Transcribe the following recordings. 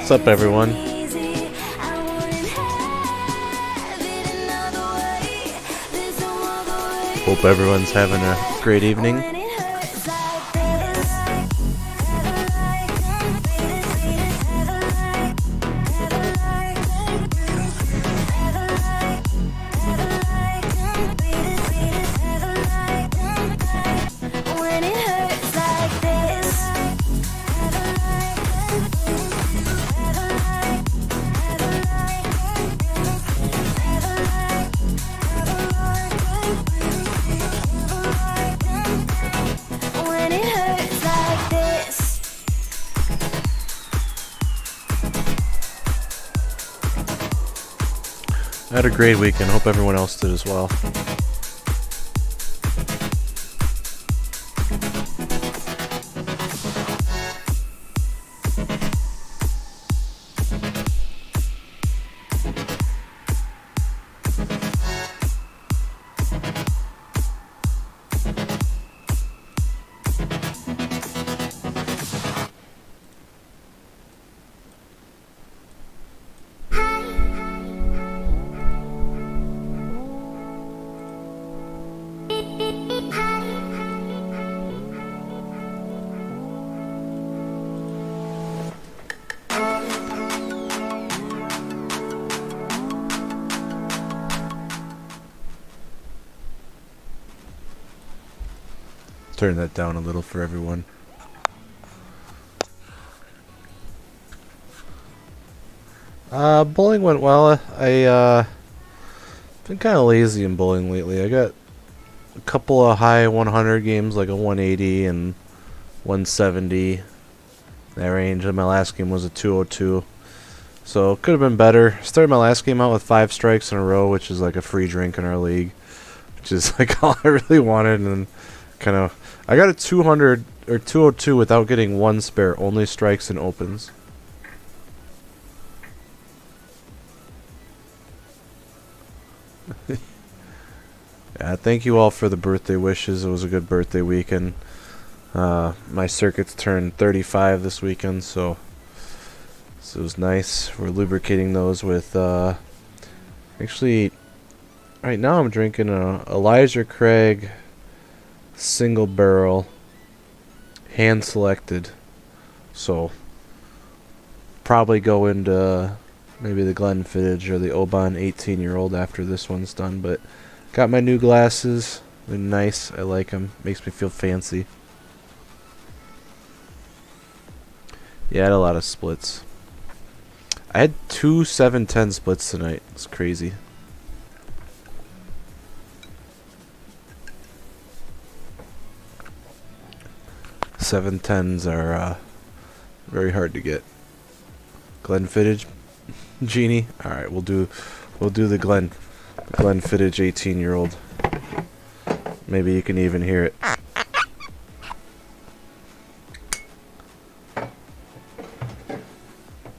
What's up, everyone? Hope everyone's having a great evening. I had a great weekend. Hope everyone else did as well. Turn that down a little for everyone. Bowling went well. I been kind of lazy in bowling lately. I got a couple of high 100 games, like a 180 and 170. That range. And my last game was a 202. So it could have been better. Started my last game out with 5 strikes in a row, which is like a free drink in our league, which is like all I really wanted, and kind of. I got a 200 or 202 without getting one spare, only strikes and opens. Yeah, thank you all for the birthday wishes. It was a good birthday weekend. My circuits turned 35 this weekend, so it was nice. We're lubricating those with actually right now I'm drinking a Elijah Craig single barrel, hand selected, so probably go into maybe the Glenfiddich or the Oban 18-year-old after this one's done. But got my new glasses, they're nice, I like them, makes me feel fancy. Yeah, I had a lot of splits. I had 2 7-10 splits tonight. It's crazy. 7-10s are very hard to get. Glenfiddich, Genie. All right, we'll do the Glenfiddich 18-year-old. Maybe you can even hear it.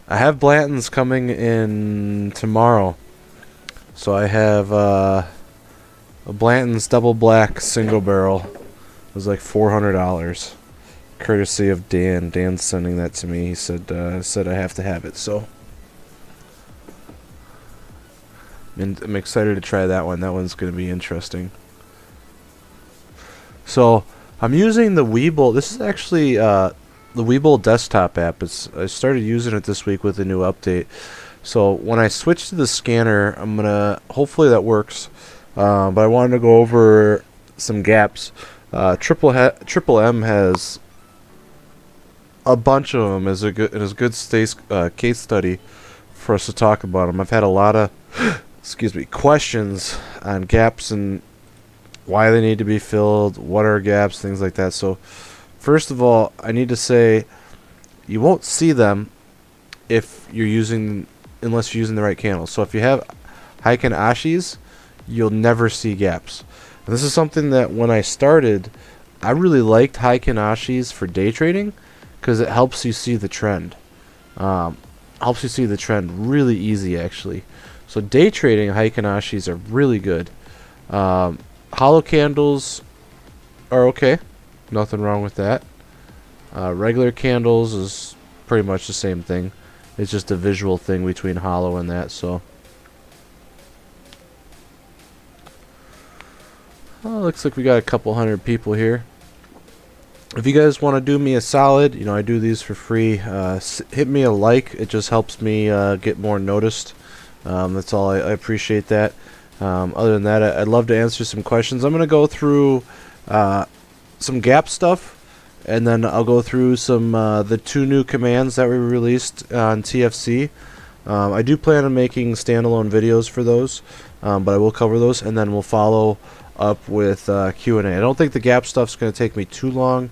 I have Blanton's coming in tomorrow, so I have a Blanton's double black single barrel. It was like $400. Courtesy of Dan. Dan's sending that to me. He said I have to have it, so I'm excited to try that one. That one's going to be interesting. So I'm using the Webull. This is actually the Webull desktop app. I started using it this week with a new update. So when I switch to the scanner, I'm gonna hopefully that works. But I wanted to go over some gaps. Triple M has a bunch of them as a good case study for us to talk about them. I've had a lot of questions on gaps and why they need to be filled, what are gaps, things like that. So first of all, I need to say you won't see them unless you're using the right candles. So if you have Heiken Ashis, you'll never see gaps. And this is something that when I started, I really liked Heiken Ashis for day trading, because it helps you see the trend. Helps you see the trend really easy, actually. So day trading Heiken Ashis are really good. Hollow candles are okay. Nothing wrong with that. Regular candles is pretty much the same thing. It's just a visual thing between hollow and that. So looks like we got a couple hundred people here. If you guys want to do me a solid, you know, I do these for free. Hit me a like. It just helps me get more noticed. That's all. I appreciate that. Other than that, I'd love to answer some questions. I'm going to go through some gap stuff, and then I'll go through some the 2 new commands that we released on TFC. I do plan on making standalone videos for those, but I will cover those, and then we'll follow up with Q&A. I don't think the gap stuff's going to take me too long,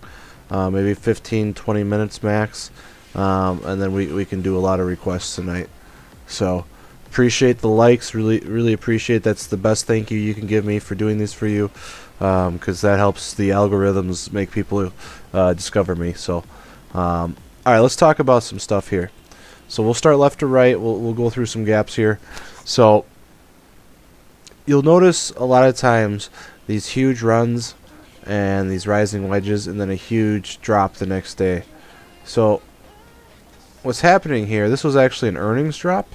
maybe 15-20 minutes max, and then we can do a lot of requests tonight. So appreciate the likes, really appreciate. That's the best thank you can give me for doing these for you, because that helps the algorithms make people discover me. So all right, let's talk about some stuff here. So we'll start left to right. We'll go through some gaps here. So you'll notice a lot of times these huge runs and these rising wedges, and then a huge drop the next day. So what's happening here, this was actually an earnings drop,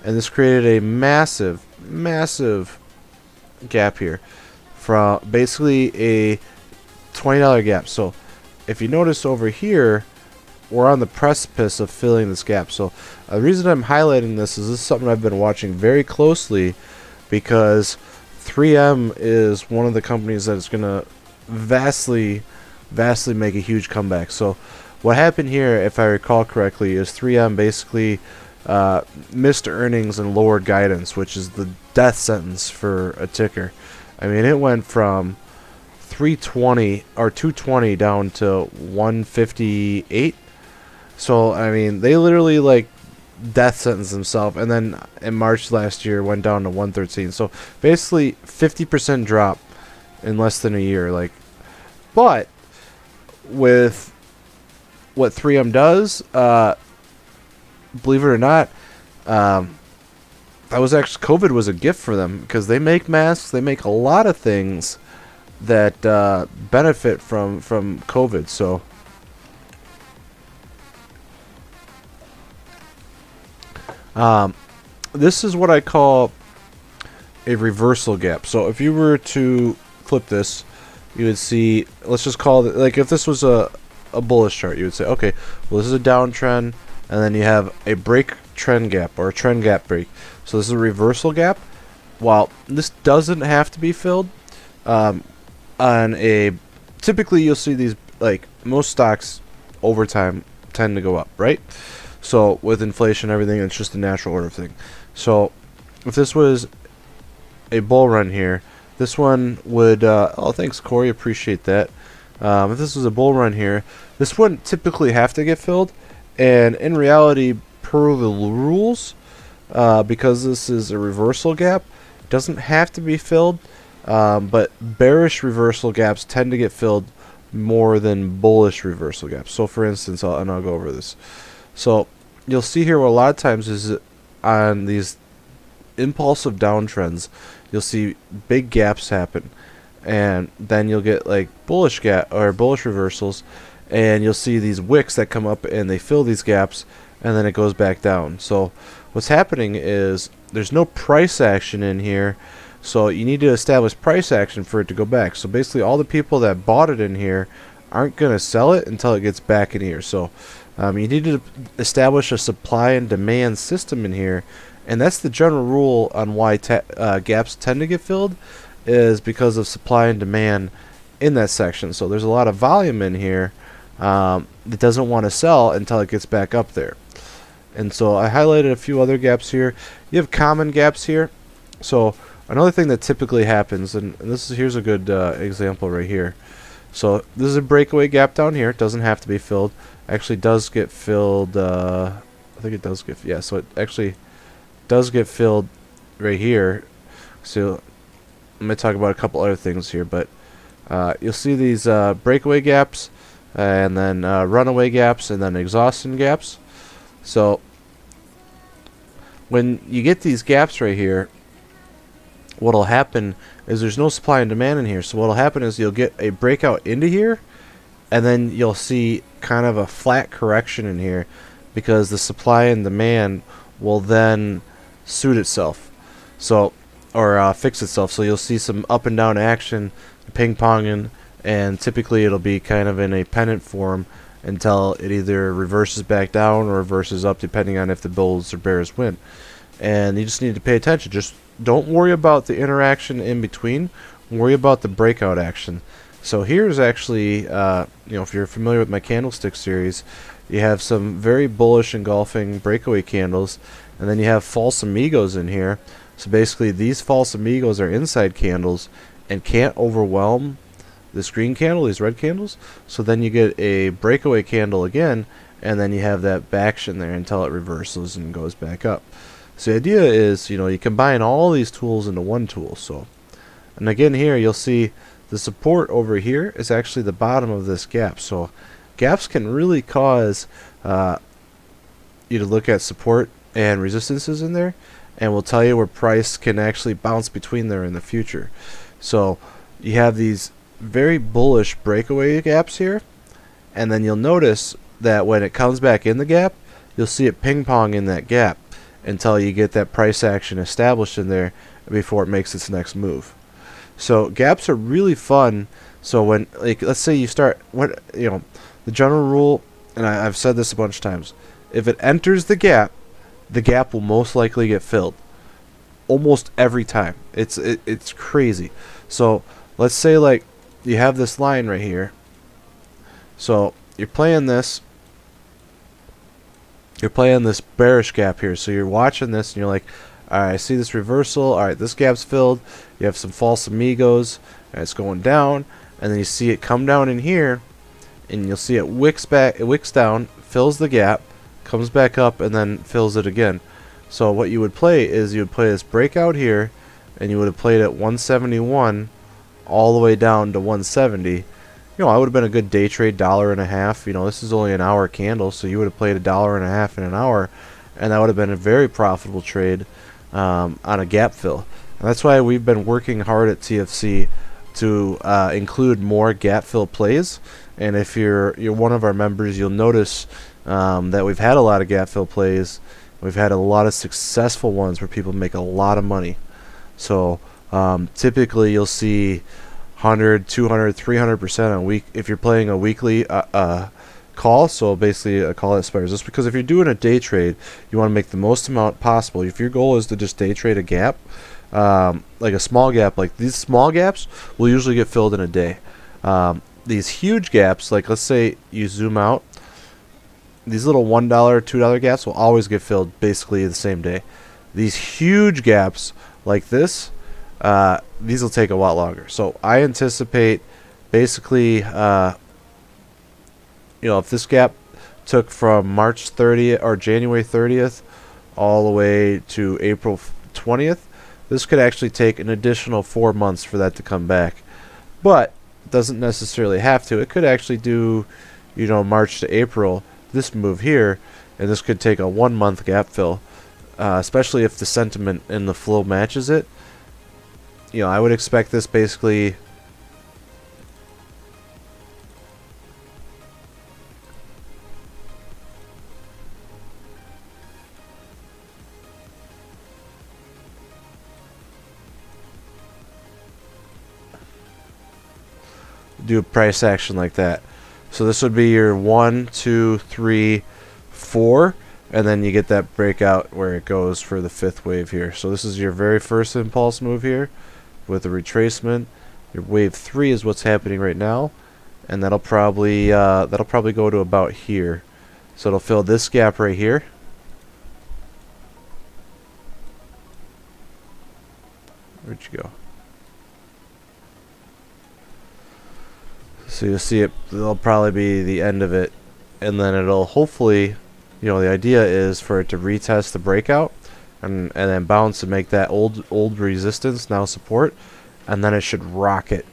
and this created a massive gap here from basically a $20 gap. So if you notice over here, we're on the precipice of filling this gap. So the reason I'm highlighting this is something I've been watching very closely, because 3M is one of the companies that is going to vastly make a huge comeback. So what happened here, if I recall correctly, is 3M basically missed earnings and lowered guidance, which is the death sentence for a ticker. I mean, it went from 320 or 220 down to 158. So I mean, they literally like death sentence themselves, and then in March last year went down to 113. So basically 50% drop in less than a year. Like, but with what 3M does, believe it or not, that was actually, COVID was a gift for them, because they make masks, they make a lot of things that benefit from COVID. So this is what I call a reversal gap. So if you were to flip this, you would see, let's just call it, like if this was a bullish chart, you would say, okay, well, this is a downtrend, and then you have a break trend gap, or a trend gap break. So this is a reversal gap. While this doesn't have to be filled, on a, typically you'll see these, like most stocks over time tend to go up, right? So with inflation and everything, it's just a natural order thing. So if this was a bull run here, this one would, oh, thanks Corey, appreciate that. If this was a bull run here, this wouldn't typically have to get filled, and in reality, per the rules, because this is a reversal gap, it doesn't have to be filled, but bearish reversal gaps tend to get filled more than bullish reversal gaps. So for instance, I'll go over this. So you'll see here, what a lot of times is on these impulsive downtrends, you'll see big gaps happen, and then you'll get like bullish gap or bullish reversals, and you'll see these wicks that come up and they fill these gaps, and then it goes back down. So what's happening is there's no price action in here, so you need to establish price action for it to go back. So basically all the people that bought it in here aren't going to sell it until it gets back in here. So you need to establish a supply and demand system in here, and that's the general rule on why gaps tend to get filled, is because of supply and demand in that section. So there's a lot of volume in here that doesn't want to sell until it gets back up there. And so I highlighted a few other gaps here. You have common gaps here. So another thing that typically happens, and here's a good example right here. So this is a breakaway gap down here. It doesn't have to be filled. Actually does get filled, I think it does get, yeah, so it actually does get filled right here. So I'm going to talk about a couple other things here, but you'll see these breakaway gaps, and then runaway gaps, and then exhaustion gaps. So when you get these gaps right here, what'll happen is there's no supply and demand in here. So what'll happen is you'll get a breakout into here, and then you'll see kind of a flat correction in here, because the supply and demand will then suit itself, so or fix itself. So you'll see some up and down action, ping ponging, and typically it'll be kind of in a pennant form until it either reverses back down or reverses up, depending on if the bulls or bears win. And you just need to pay attention. Just don't worry about the interaction in between. Worry about the breakout action. So here's actually, if you're familiar with my candlestick series, you have some very bullish engulfing breakaway candles, and then you have false amigos in here. So basically these false amigos are inside candles and can't overwhelm this green candle, these red candles. So then you get a breakaway candle again, and then you have that baction there until it reverses and goes back up. So the idea is, you combine all these tools into one tool. So, and again here you'll see the support over here is actually the bottom of this gap. So gaps can really cause you to look at support and resistances in there, and will tell you where price can actually bounce between there in the future. So you have these very bullish breakaway gaps here, and then you'll notice that when it comes back in the gap, you'll see it ping pong in that gap until you get that price action established in there before it makes its next move. So gaps are really fun. So when, like, let's say you start, the general rule, and I've said this a bunch of times, if it enters the gap will most likely get filled almost every time. It's crazy. So let's say, like, you have this line right here. So you're playing this bearish gap here. So you're watching this and you're like, alright, I see this reversal. Alright, this gap's filled. You have some false amigos, and it's going down, and then you see it come down in here, and you'll see it wicks down, fills the gap, comes back up, and then fills it again. So what you would play is you would play this breakout here, and you would have played at 171 all the way down to 170. I would have been a good day trade, $1.50. This is only an hour candle, so you would have played $1.50 in an hour, and that would have been a very profitable trade on a gap fill. And that's why we've been working hard at TFC to include more gap fill plays. And if you're one of our members, you'll notice that we've had a lot of gap fill plays. We've had a lot of successful ones where people make a lot of money. So typically you'll see 100, 200, 300% on week if you're playing a weekly call. So basically a call that expires. Just because if you're doing a day trade, you want to make the most amount possible. If your goal is to just day trade a gap, like a small gap, like these small gaps will usually get filled in a day. These huge gaps, like let's say you zoom out, these little $1, $2 gaps will always get filled basically the same day. These huge gaps like this, these will take a lot longer. So I anticipate basically, if this gap took from March 30th or January 30th all the way to April 20th, this could actually take an additional 4 months for that to come back. But it doesn't necessarily have to. It could actually do, March to April, this move here, and this could take a 1 month gap fill, especially if the sentiment and the flow matches it. I would expect this basically do a price action like that. So this would be your 1, 2, 3, 4, and then you get that breakout where it goes for the 5th wave here. So this is your very first impulse move here with a retracement. Your wave 3 is what's happening right now, and that'll probably go to about here. So it'll fill this gap right here. Where'd you go? So you'll see it'll probably be the end of it, and then it'll hopefully, the idea is for it to retest the breakout and then bounce and make that old resistance now support, and then it should rocket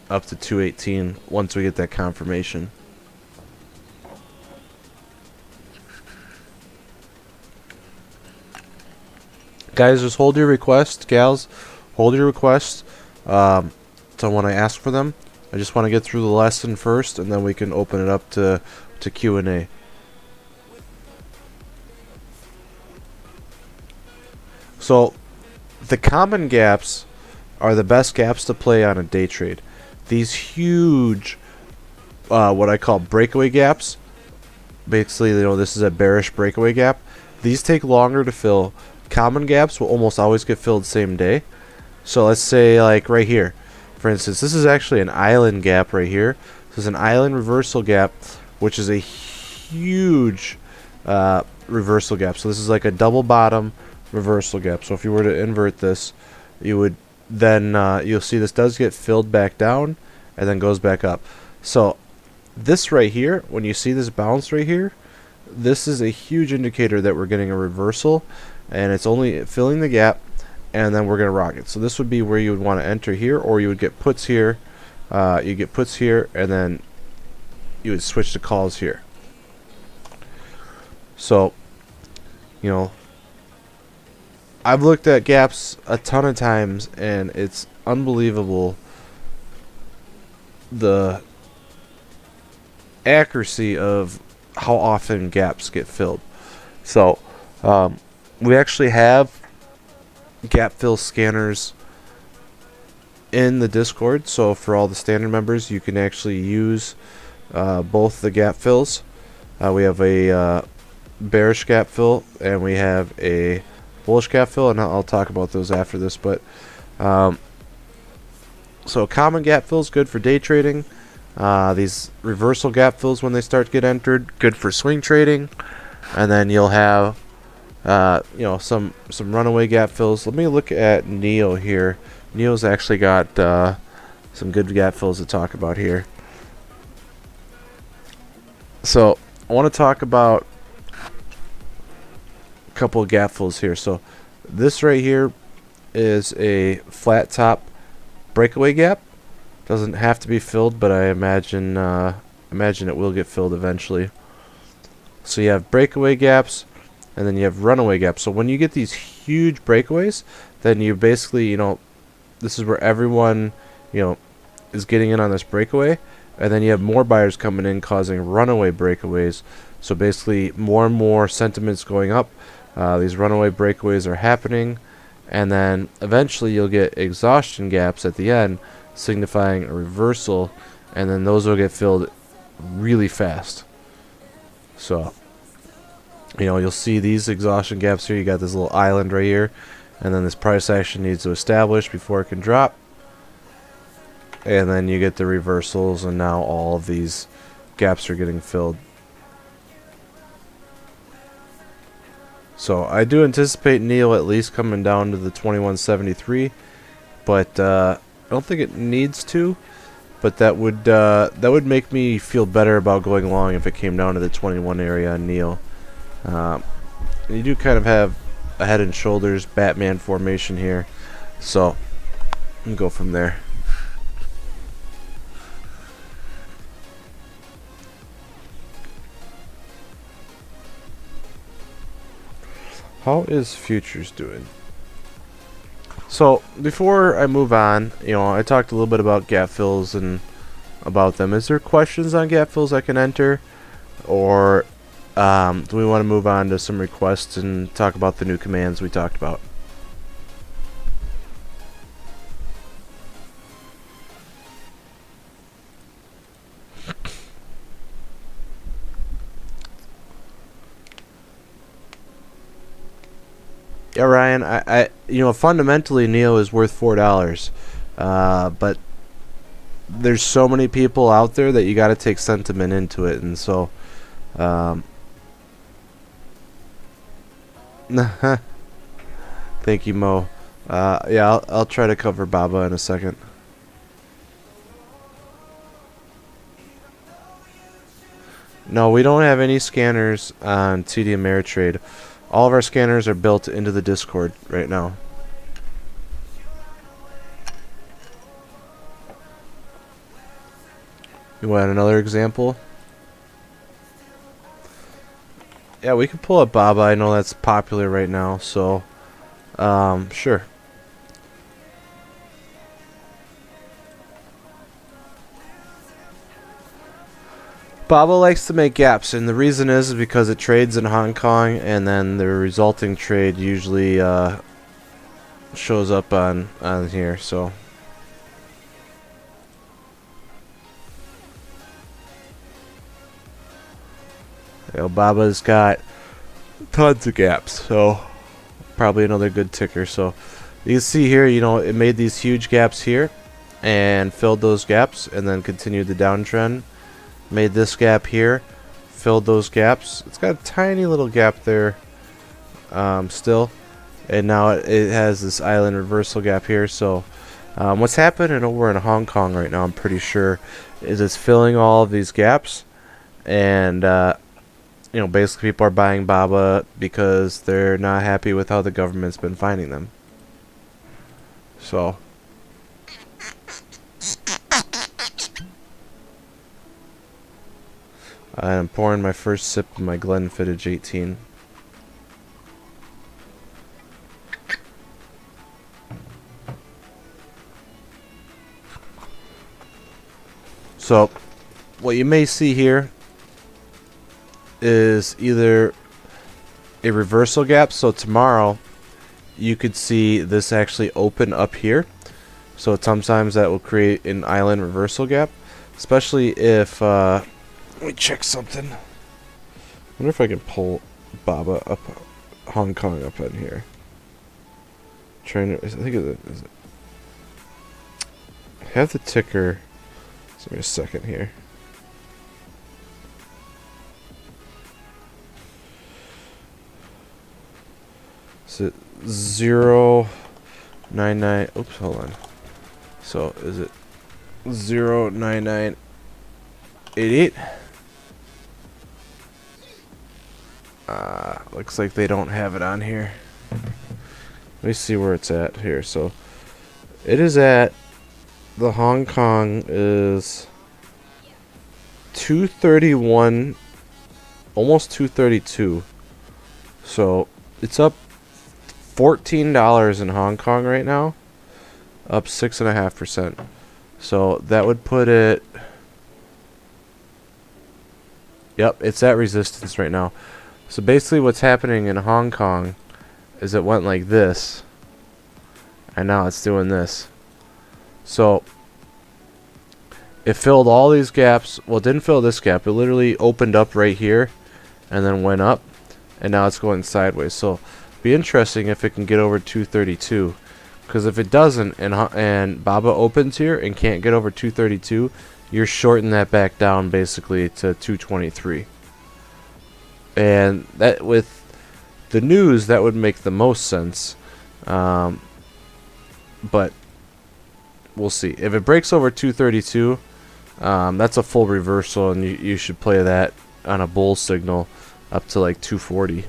up to 218 once we get that confirmation. Guys, just hold your request. Gals, hold your requests so when I ask for them. I just want to get through the lesson first, and then we can open it up to Q&A. So the common gaps are the best gaps to play on a day trade. These huge, what I call breakaway gaps, basically, this is a bearish breakaway gap. These take longer to fill. Common gaps will almost always get filled same day. So let's say like right here, for instance, this is actually an island gap right here. This is an island reversal gap, which is a huge reversal gap. So this is like a double bottom reversal gap. So if you were to invert this, you would then you'll see this does get filled back down and then goes back up. So this right here, when you see this bounce right here, this is a huge indicator that we're getting a reversal, and it's only filling the gap, and then we're going to rock it. So this would be where you would want to enter here, or you would get puts here. You get puts here, and then you would switch to calls here. So, I've looked at gaps a ton of times, and it's unbelievable the accuracy of how often gaps get filled. So, we actually have gap fill scanners in the Discord. So for all the standard members, you can actually use both the gap fills. We have a bearish gap fill, and we have a bullish gap fill, and I'll talk about those after this. But so common gap fill is good for day trading. These reversal gap fills, when they start to get entered, good for swing trading. And then you'll have some runaway gap fills. Let me look at Neo here. Neo's actually got some good gap fills to talk about here. So I want to talk about a couple of gap fills here. So this right here is a flat top breakaway gap. Doesn't have to be filled, but I imagine it will get filled eventually. So you have breakaway gaps, and then you have runaway gaps. So when you get these huge breakaways, then you basically, this is where everyone, is getting in on this breakaway, and then you have more buyers coming in causing runaway breakaways. So basically more and more sentiments going up. These runaway breakaways are happening, and then eventually you'll get exhaustion gaps at the end, signifying a reversal, and then those will get filled really fast. So you'll see these exhaustion gaps here. You got this little island right here, and then this price action needs to establish before it can drop, and then you get the reversals, and now all of these gaps are getting filled. So I do anticipate Neo at least coming down to the 2173, but I don't think it needs to. But that would make me feel better about going long if it came down to the 21 area on Neo. You do kind of have a head and shoulders Batman formation here, so we can go from there. How is futures doing? So before I move on, I talked a little bit about gap fills and about them. Is there questions on gap fills I can enter, or do we want to move on to some requests and talk about the new commands we talked about? Yeah, Ryan, I fundamentally Neo is worth $4, but there's so many people out there that you got to take sentiment into it, and so thank you, Mo. Yeah, I'll try to cover Baba in a second. No, we don't have any scanners on TD Ameritrade. All of our scanners are built into the Discord right now. You want another example? Yeah, we can pull up Baba. I know that's popular right now, so sure. Baba likes to make gaps, and the reason is because it trades in Hong Kong, and then the resulting trade usually shows up on here. So Baba's got tons of gaps, so probably another good ticker. So you can see here, it made these huge gaps here and filled those gaps, and then continued the downtrend. Made this gap here, filled those gaps. It's got a tiny little gap there still, and now it has this island reversal gap here. So what's happening over in Hong Kong right now, I'm pretty sure, is it's filling all of these gaps, and basically people are buying BABA because they're not happy with how the government's been finding them. So I'm pouring my first sip of my Glenfiddich 18. So what you may see here is either a reversal gap. So tomorrow you could see this actually open up here. So sometimes that will create an island reversal gap, especially if let me check something. I wonder if I can pull BABA up, Hong Kong up in here. I think is it. I have the ticker. Give me a second here. Is it 099? Oops, hold on. So is it 09988? Looks like they don't have it on here. Let me see where it's at here. So it is at, the Hong Kong is 231, almost 232. So it's up $14 in Hong Kong right now, up 6.5%. So that would put it, yep, it's at resistance right now. So basically what's happening in Hong Kong is it went like this, and now it's doing this. So it filled all these gaps. Well, it didn't fill this gap. It literally opened up right here and then went up, and now it's going sideways. So be interesting if it can get over 232, because if it doesn't, and BABA opens here and can't get over 232, you're shorting that back down basically to 223. And that, with the news, that would make the most sense. But we'll see. If it breaks over 232, that's a full reversal, and you should play that on a bull signal up to like 240.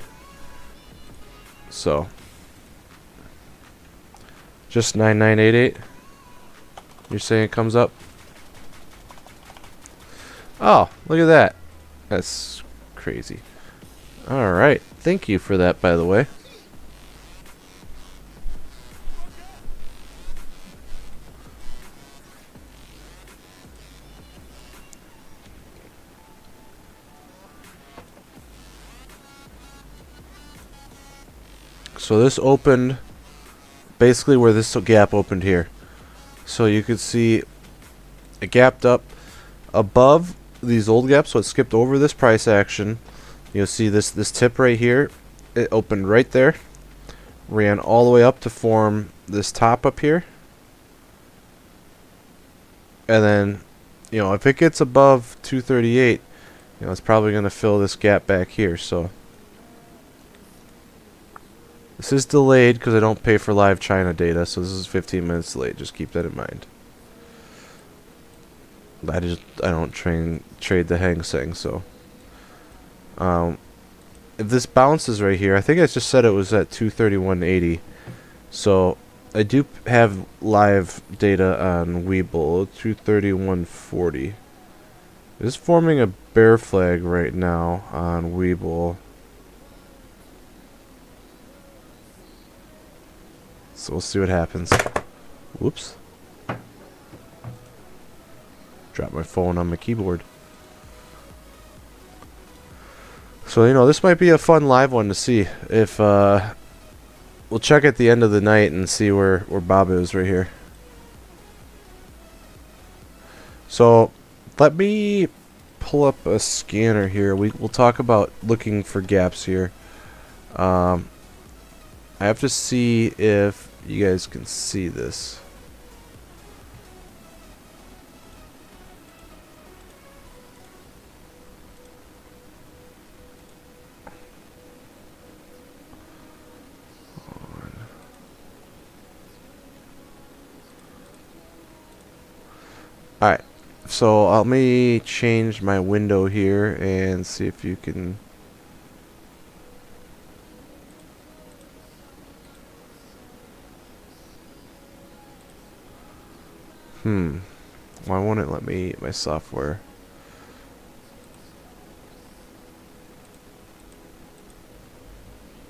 So just 9988. You're saying it comes up? Oh, look at that. That's crazy. Alright, thank you for that, by the way. So this opened basically where this gap opened here. So you could see it gapped up above these old gaps, so it skipped over this price action. You'll see this tip right here. It opened right there, ran all the way up to form this top up here, and then if it gets above 238, it's probably going to fill this gap back here. So this is delayed because I don't pay for live China data, so this is 15 minutes delayed. Just keep that in mind. I don't trade the Hang Seng, so if this bounces right here, I think I just said it was at 231.80. So I do have live data on Webull, 231.40. It's forming a bear flag right now on Webull. So we'll see what happens. Whoops. Dropped my phone on my keyboard. So this might be a fun live one to see if we'll check at the end of the night and see where Bob is right here. So let me pull up a scanner here. We'll talk about looking for gaps here. I have to see if you guys can see this. Alright, so let me change my window here and see if you can... Why won't it let me, my software?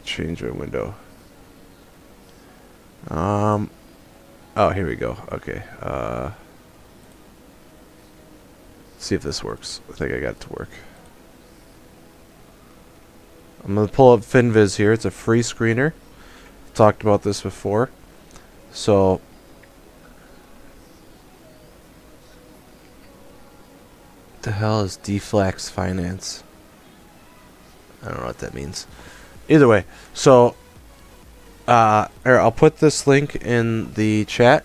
Change my window. Oh, here we go. Okay, see if this works. I think I got it to work. I'm going to pull up FinViz here. It's a free screener. Talked about this before. So what the hell is deflax finance? I don't know what that means. Either way, so here, I'll put this link in the chat,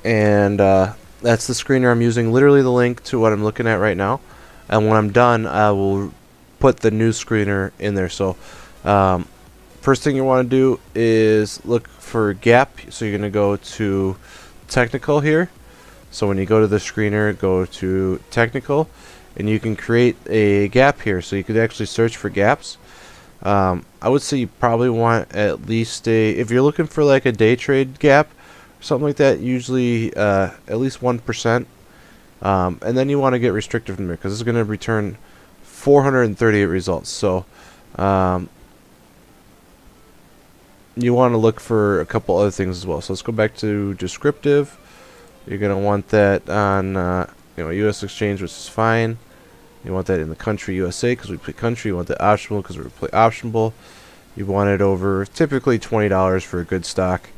and that's the screener I'm using, literally the link to what I'm looking at right now. And when I'm done, I will put the new screener in there. So first thing you want to do is look for gap. So you're going to go to technical here. So when you go to the screener, go to technical, and you can create a gap here. So you could actually search for gaps. I would say you probably want at least if you're looking for like a day trade gap, something like that, usually at least 1%. And then you want to get restrictive from there because it's going to return 438 results. So you want to look for a couple other things as well. So let's go back to descriptive. You're going to want that on U.S. exchange, which is fine. You want that in the country USA because we play country. You want that optional because we play optional. You want it over typically $20 for a good stock.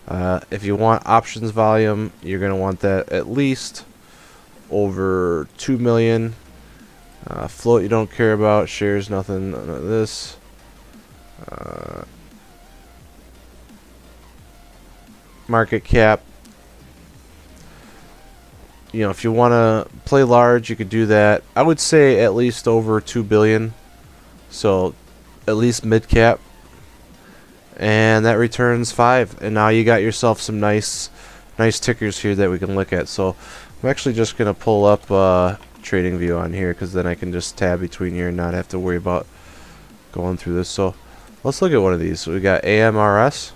If you want options volume, you're going to want that at least over 2 million. Float you don't care about. Shares, nothing. None of this. Market cap. You know, if you want to play large, you could do that. I would say at least over 2 billion. So at least mid cap. And that returns 5. And now you got yourself some nice tickers here that we can look at. So I'm actually just going to pull up trading view on here because then I can just tab between here and not have to worry about going through this. So let's look at one of these. So we got AMRS.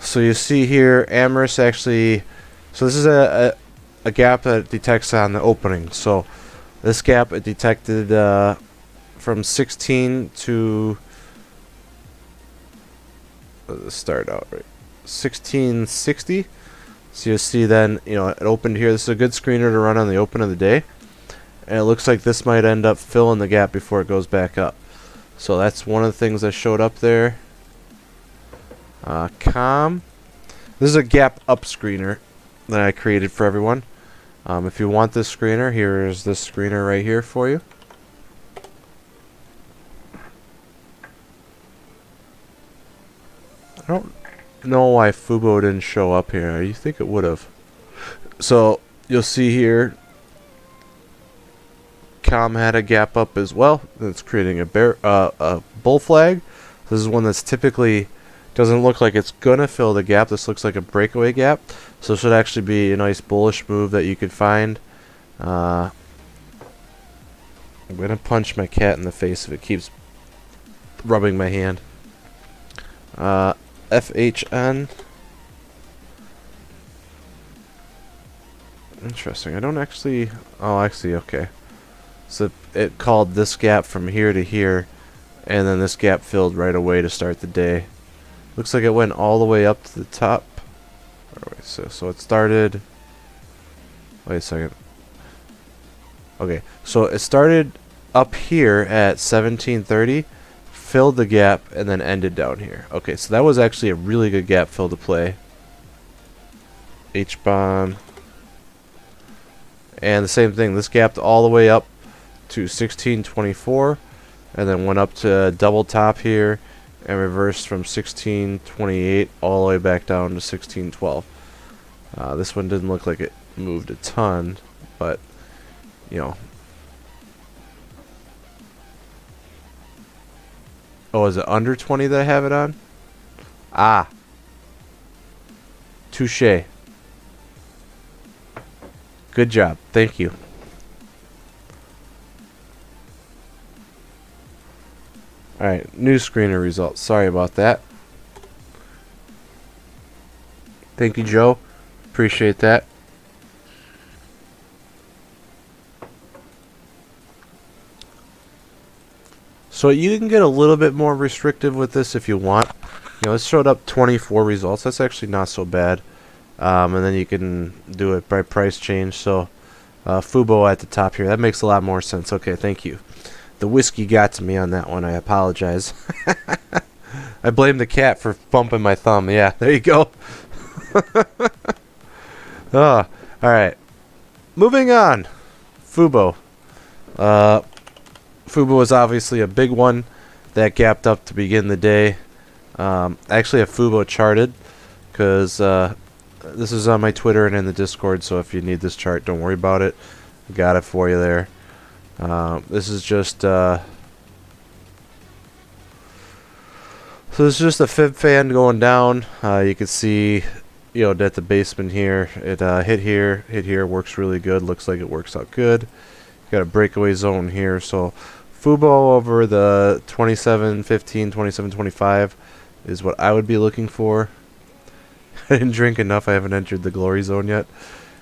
So you see here, Amherst actually, so this is a gap that it detects on the opening. So this gap it detected from 16 to, let's start out right, 1660. So you see then, you know, it opened here. This is a good screener to run on the open of the day. And it looks like this might end up filling the gap before it goes back up. So that's one of the things that showed up there. This is a gap up screener that I created for everyone. If you want this screener, here is this screener right here for you. I don't know why Fubo didn't show up here. You think it would have. So you'll see here, Com had a gap up as well. That's creating a bull flag. This is one that's typically doesn't look like it's gonna fill the gap. This looks like a breakaway gap, so it should actually be a nice bullish move that you could find. I'm gonna punch my cat in the face if it keeps rubbing my hand. FHN. Interesting. I don't actually. Oh, I see. Okay. So it called this gap from here to here and then this gap filled right away to start the day. Looks like it went all the way up to the top. Alright, so it started. Wait a second. Okay, so it started up here at 1730, filled the gap, and then ended down here. Okay, so that was actually a really good gap fill to play. H-bond. And the same thing, this gapped all the way up to 1624, and then went up to double top here, and reversed from 1628 all the way back down to 1612. This one didn't look like it moved a ton, but, you know. Oh, is it under 20 that I have it on? Ah. Touché. Good job. Thank you. Alright, new screener results. Sorry about that. Thank you, Joe. Appreciate that. So you can get a little bit more restrictive with this if you want. You know, it showed up 24 results. That's actually not so bad. And then you can do it by price change. So Fubo at the top here. That makes a lot more sense. Okay, thank you. The whiskey got to me on that one. I apologize. I blame the cat for bumping my thumb. Yeah, there you go. Oh, alright. Moving on. Fubo. Fubo is obviously a big one that gapped up to begin the day. I actually have Fubo charted because this is on my Twitter and in the Discord, so if you need this chart, don't worry about it. I got it for you there. This is just so this is just a fib fan going down. You can see, you know, at the basement here, it hit here, works really good. Looks like it works out good. Got a breakaway zone here, so Fubo over the 27.15, 27.25 is what I would be looking for. I didn't drink enough. I haven't entered the glory zone yet.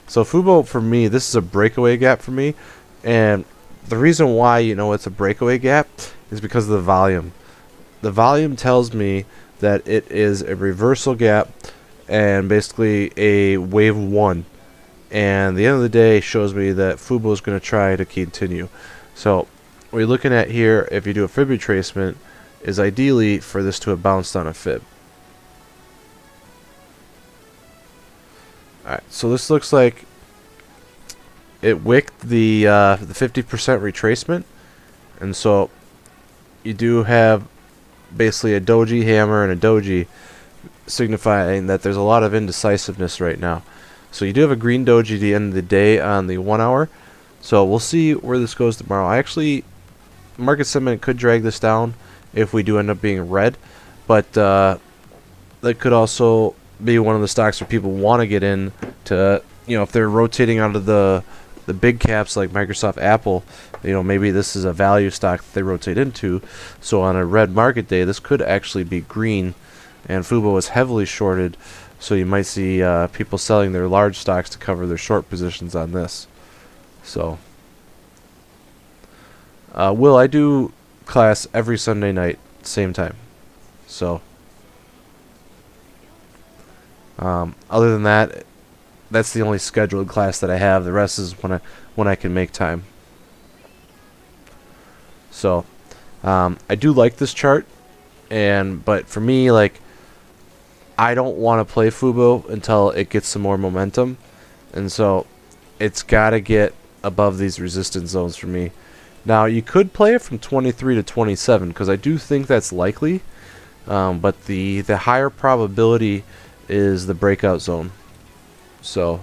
So Fubo, for me, this is a breakaway gap for me, and the reason why you know it's a breakaway gap is because of the volume. The volume tells me that it is a reversal gap and basically a wave 1. And the end of the day shows me that Fubo is going to try to continue. So what you're looking at here, if you do a fib retracement, is ideally for this to have bounced on a fib. Alright, so this looks like it wicked the 50% retracement. And so you do have basically a doji hammer and a doji, signifying that there's a lot of indecisiveness right now. So you do have a green doji at the end of the day on the 1 hour. So we'll see where this goes tomorrow. I actually, market sentiment could drag this down if we do end up being red. But that could also be one of the stocks where people want to get in to, you know, if they're rotating out of the big caps like Microsoft, Apple, you know, maybe this is a value stock that they rotate into. So on a red market day, this could actually be green. And Fubo is heavily shorted. So you might see people selling their large stocks to cover their short positions on this. So, I do class every Sunday night, same time. So, other than that, that's the only scheduled class that I have. The rest is when I can make time. So, I do like this chart, but for me, like, I don't want to play Fubo until it gets some more momentum, and so it's got to get above these resistance zones for me. Now you could play it from 23 to 27 because I do think that's likely, but the higher probability is the breakout zone. So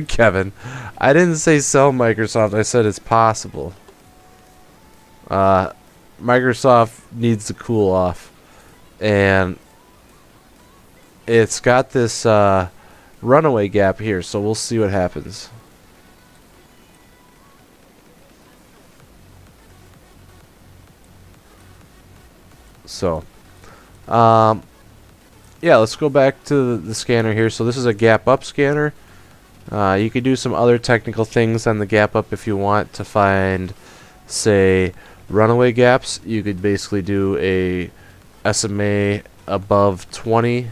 Kevin, I didn't say sell Microsoft, I said it's possible. Microsoft needs to cool off. And it's got this runaway gap here, so we'll see what happens. So, yeah, let's go back to the scanner here. So this is a gap up scanner. You could do some other technical things on the gap up if you want to find say runaway gaps, you could basically do a SMA above 20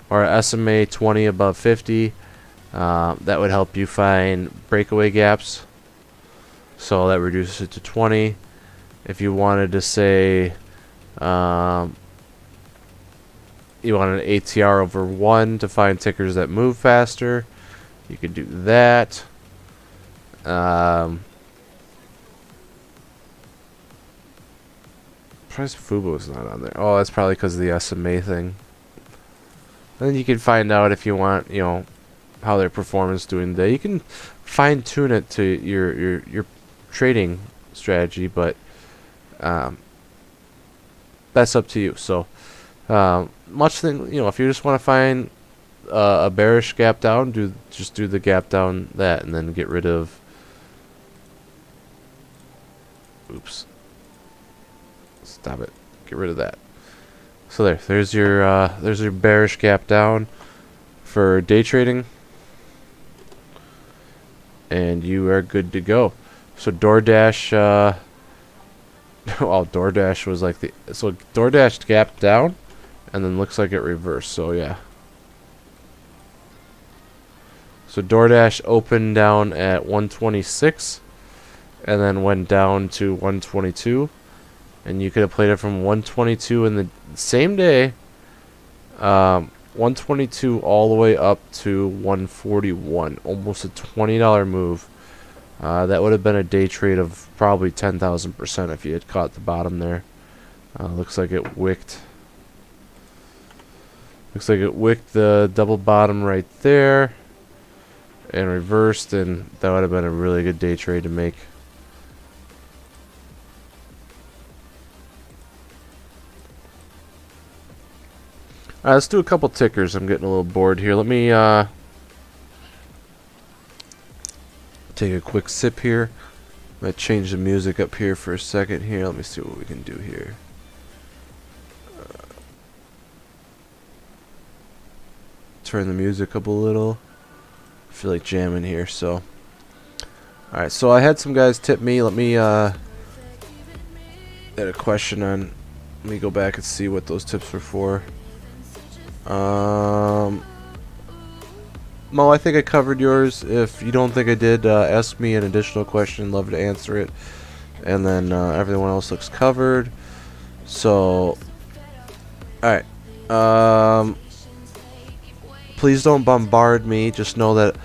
or a SMA 20 above 50. That would help you find breakaway gaps. So that reduces it to 20. If you wanted to say you want an ATR over 1 to find tickers that move faster, you could do that. Price Fubo is not on there. Oh, that's probably because of the SMA thing. And then you can find out if you want, you know, how their performance doing today. You can fine tune it to your trading strategy, but that's up to you. So much thing, you know, if you just want to find a bearish gap down, just do the gap down that, and then get rid of. Oops. Stop it. Get rid of that. So there's your bearish gap down for day trading, and you are good to go. So DoorDash, well, DoorDash was like so DoorDash gapped down, and then looks like it reversed. So yeah. So DoorDash opened down at 126, and then went down to 122. And you could have played it from 122 in the same day, 122 all the way up to 141, almost a $20 move. That would have been a day trade of probably 10,000% if you had caught the bottom there. Looks like it wicked. Looks like it wicked the double bottom right there and reversed, and that would have been a really good day trade to make. Alright, let's do a couple tickers. I'm getting a little bored here. Let me take a quick sip here. I'm going to change the music up here for a second here. Let me see what we can do here. Turn the music up a little. I feel like jamming here, so. Alright, so I had some guys tip me. Let me had a question on. Let me go back and see what those tips were for. Mo, I think I covered yours. If you don't think I did, ask me an additional question. Love to answer it. And then everyone else looks covered. So, alright. Please don't bombard me. Just know that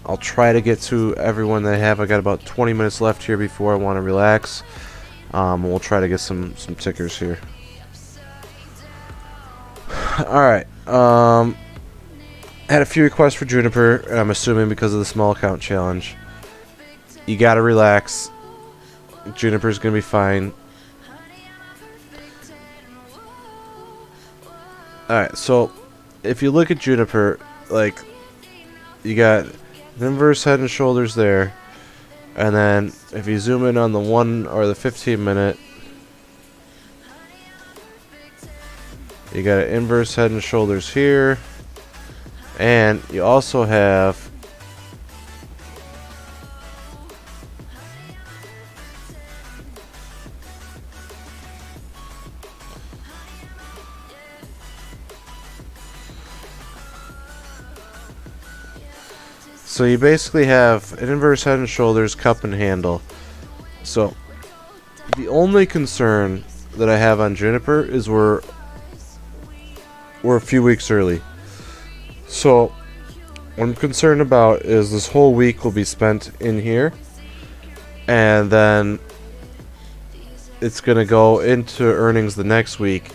I'll try to get to everyone that I have. I got about 20 minutes left here before I want to relax. We'll try to get some tickers here. Alright. Had a few requests for Juniper, and I'm assuming because of the small account challenge. You gotta relax. Juniper's gonna be fine. Alright, so if you look at Juniper, like, you got an inverse head and shoulders there, and then if you zoom in on the 1 or the 15 minute, you got an inverse head and shoulders here, and you also have so you basically have an inverse head and shoulders, cup and handle. So the only concern that I have on Juniper is we're a few weeks early. So what I'm concerned about is this whole week will be spent in here, and then it's going to go into earnings the next week,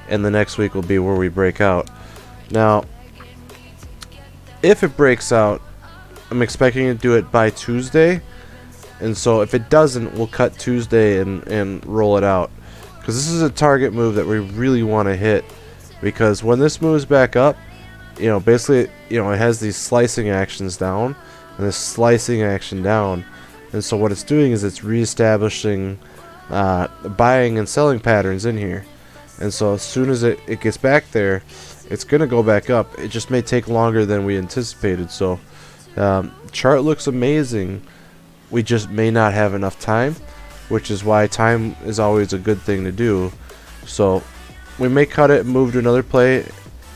and the next week will be where we break out. Now, if it breaks out, I'm expecting to do it by Tuesday, and so if it doesn't, we'll cut Tuesday and roll it out, because this is a target move that we really want to hit. Because when this moves back up, you know, basically, you know, it has these slicing actions down and this slicing action down, and so what it's doing is it's reestablishing buying and selling patterns in here. And so as soon as it gets back there, it's gonna go back up. It just may take longer than we anticipated. So chart looks amazing. We just may not have enough time. which is why time is always a good thing to do. So we may cut it and move to another play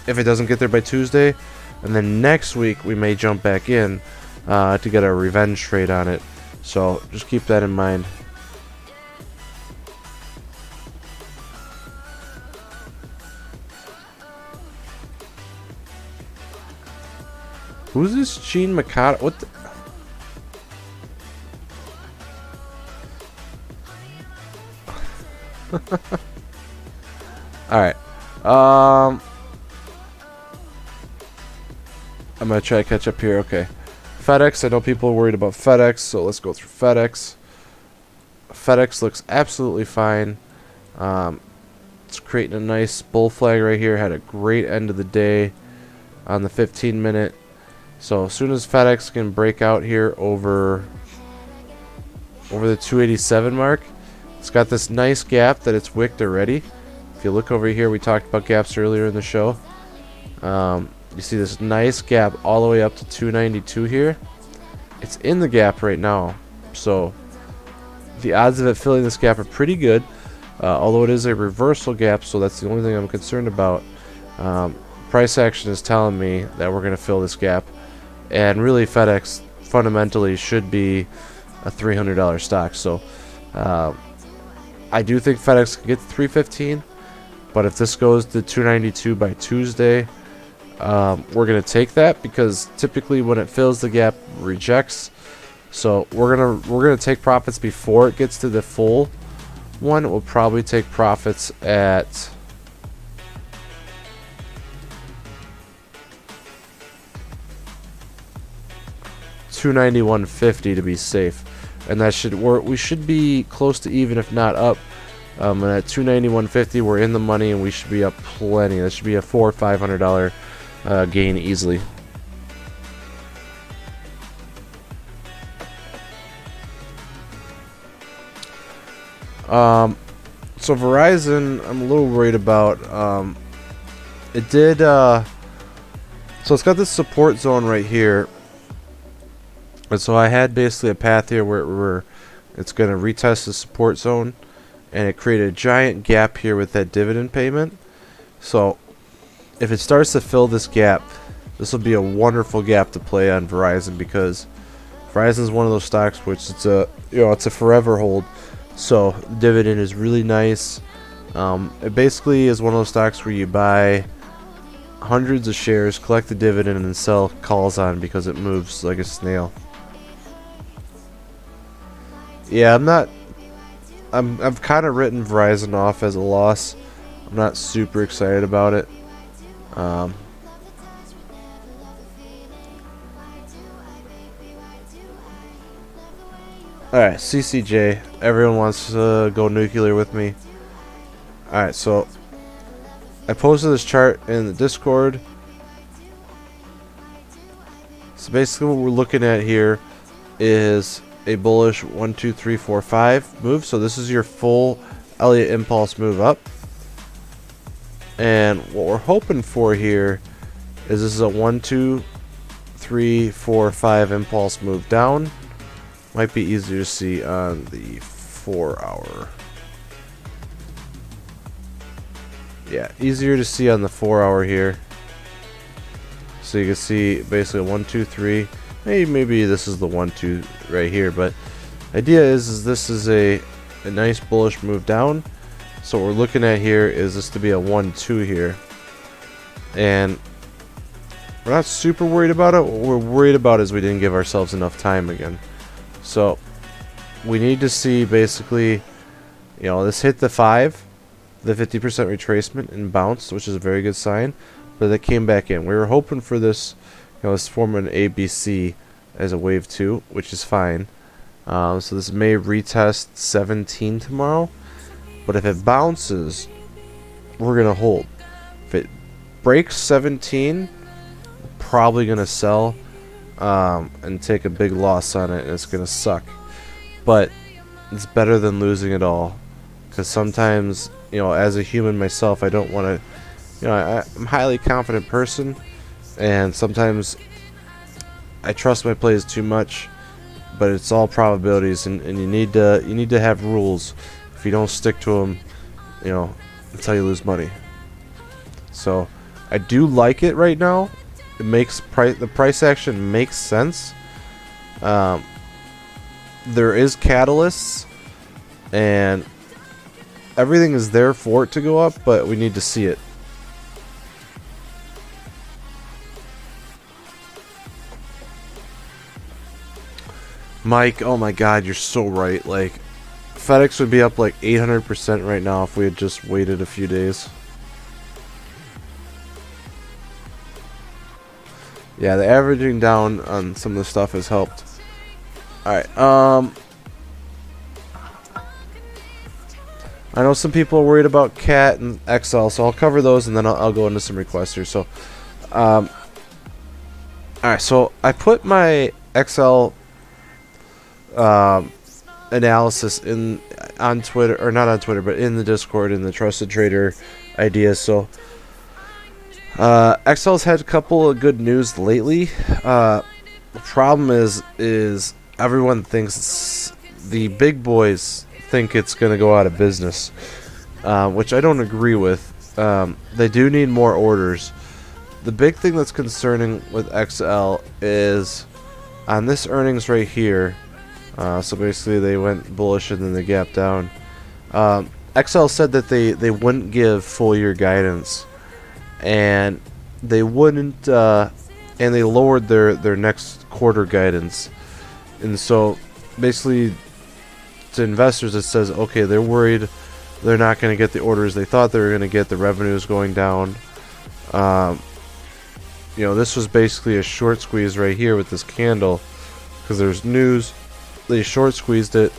if it doesn't get there by Tuesday, and then next week we may jump back in to get a revenge trade on it. So just keep that in mind. Who's this Gene Mikado? What the? Alright. I'm gonna try to catch up here. Okay. FedEx. I know people are worried about FedEx, so let's go through FedEx. FedEx looks absolutely fine. It's creating a nice bull flag right here. Had a great end of the day on the 15-minute. So as soon as FedEx can break out here over the 287 mark, it's got this nice gap that it's wicked already. If you look over here, we talked about gaps earlier in the show. You see this nice gap all the way up to 292 here. It's in the gap right now, so the odds of it filling this gap are pretty good. Although it is a reversal gap, so that's the only thing I'm concerned about. Price action is telling me that we're going to fill this gap. And really, FedEx fundamentally should be a $300 stock. So I do think FedEx can get to 315, but if this goes to 292 by Tuesday, we're gonna take that, because typically when it fills the gap, rejects. So we're gonna take profits before it gets to the full one. We'll probably take profits at $291.50 to be safe, and that should work. We should be close to even, if not up. And at $291.50, we're in the money, and we should be up plenty. That should be a $400 or $500 gain easily. So Verizon, I'm a little worried about. It did. So it's got this support zone right here. And so I had basically a path here where it's going to retest the support zone, and it created a giant gap here with that dividend payment. So if it starts to fill this gap, this will be a wonderful gap to play on Verizon, because Verizon is one of those stocks which it's a forever hold. So the dividend is really nice. It basically is one of those stocks where you buy hundreds of shares, collect the dividend, and then sell calls on because it moves like a snail. Yeah, I've kind of written Verizon off as a loss. I'm not super excited about it. Alright, CCJ. Everyone wants to go nuclear with me. Alright, so I posted this chart in the Discord. So basically what we're looking at here is a bullish 1, 2, 3, 4, 5 move. So this is your full Elliott impulse move up. And what we're hoping for here is this is a 1, 2, 3, 4, 5 impulse move down. Might be easier to see on the 4 hour. Yeah, easier to see on the 4 hour here. So you can see basically 1, 2, 3. Maybe this is the 1, 2 right here, but idea is this is a nice bullish move down. So what we're looking at here is this to be a 1, 2 here, and we're not super worried about it. What we're worried about is we didn't give ourselves enough time again. So we need to see basically, this hit the 5, the 50% retracement, and bounced, which is a very good sign. But it came back in. We were hoping for this, this form an ABC as a wave 2, which is fine. So this may retest 17 tomorrow. But if it bounces, we're gonna hold. If it breaks 17, we're probably gonna sell and take a big loss on it, and it's gonna suck. But it's better than losing it all, because sometimes, as a human myself, I don't want to. I'm a highly confident person, and sometimes I trust my plays too much, but it's all probabilities, and you need to have rules. If you don't stick to them, you know, until you lose money. So I do like it right now. It makes the price action makes sense. There is catalysts, and everything is there for it to go up, but we need to see it. Mike, oh my god, you're so right. Like, FedEx would be up like 800% right now if we had just waited a few days. Yeah, the averaging down on some of the stuff has helped. Alright, I know some people are worried about CAT and XL, so I'll cover those and then I'll go into some requests here. So, alright, so I put my XL analysis on Twitter, or not on Twitter, but in the Discord, in the Trusted Trader ideas. So, XL's had a couple of good news lately. The problem is everyone thinks the big boys think it's going to go out of business, which I don't agree with. They do need more orders. The big thing that's concerning with XL is on this earnings right here. So basically they went bullish and then they gapped down. XL said that they wouldn't give full year guidance, and they wouldn't, and they lowered their next quarter guidance. And so basically to investors it says, okay, they're worried they're not going to get the orders they thought they were going to get. The revenue is going down. You know, this was basically a short squeeze right here with this candle, because there's news. They short squeezed it,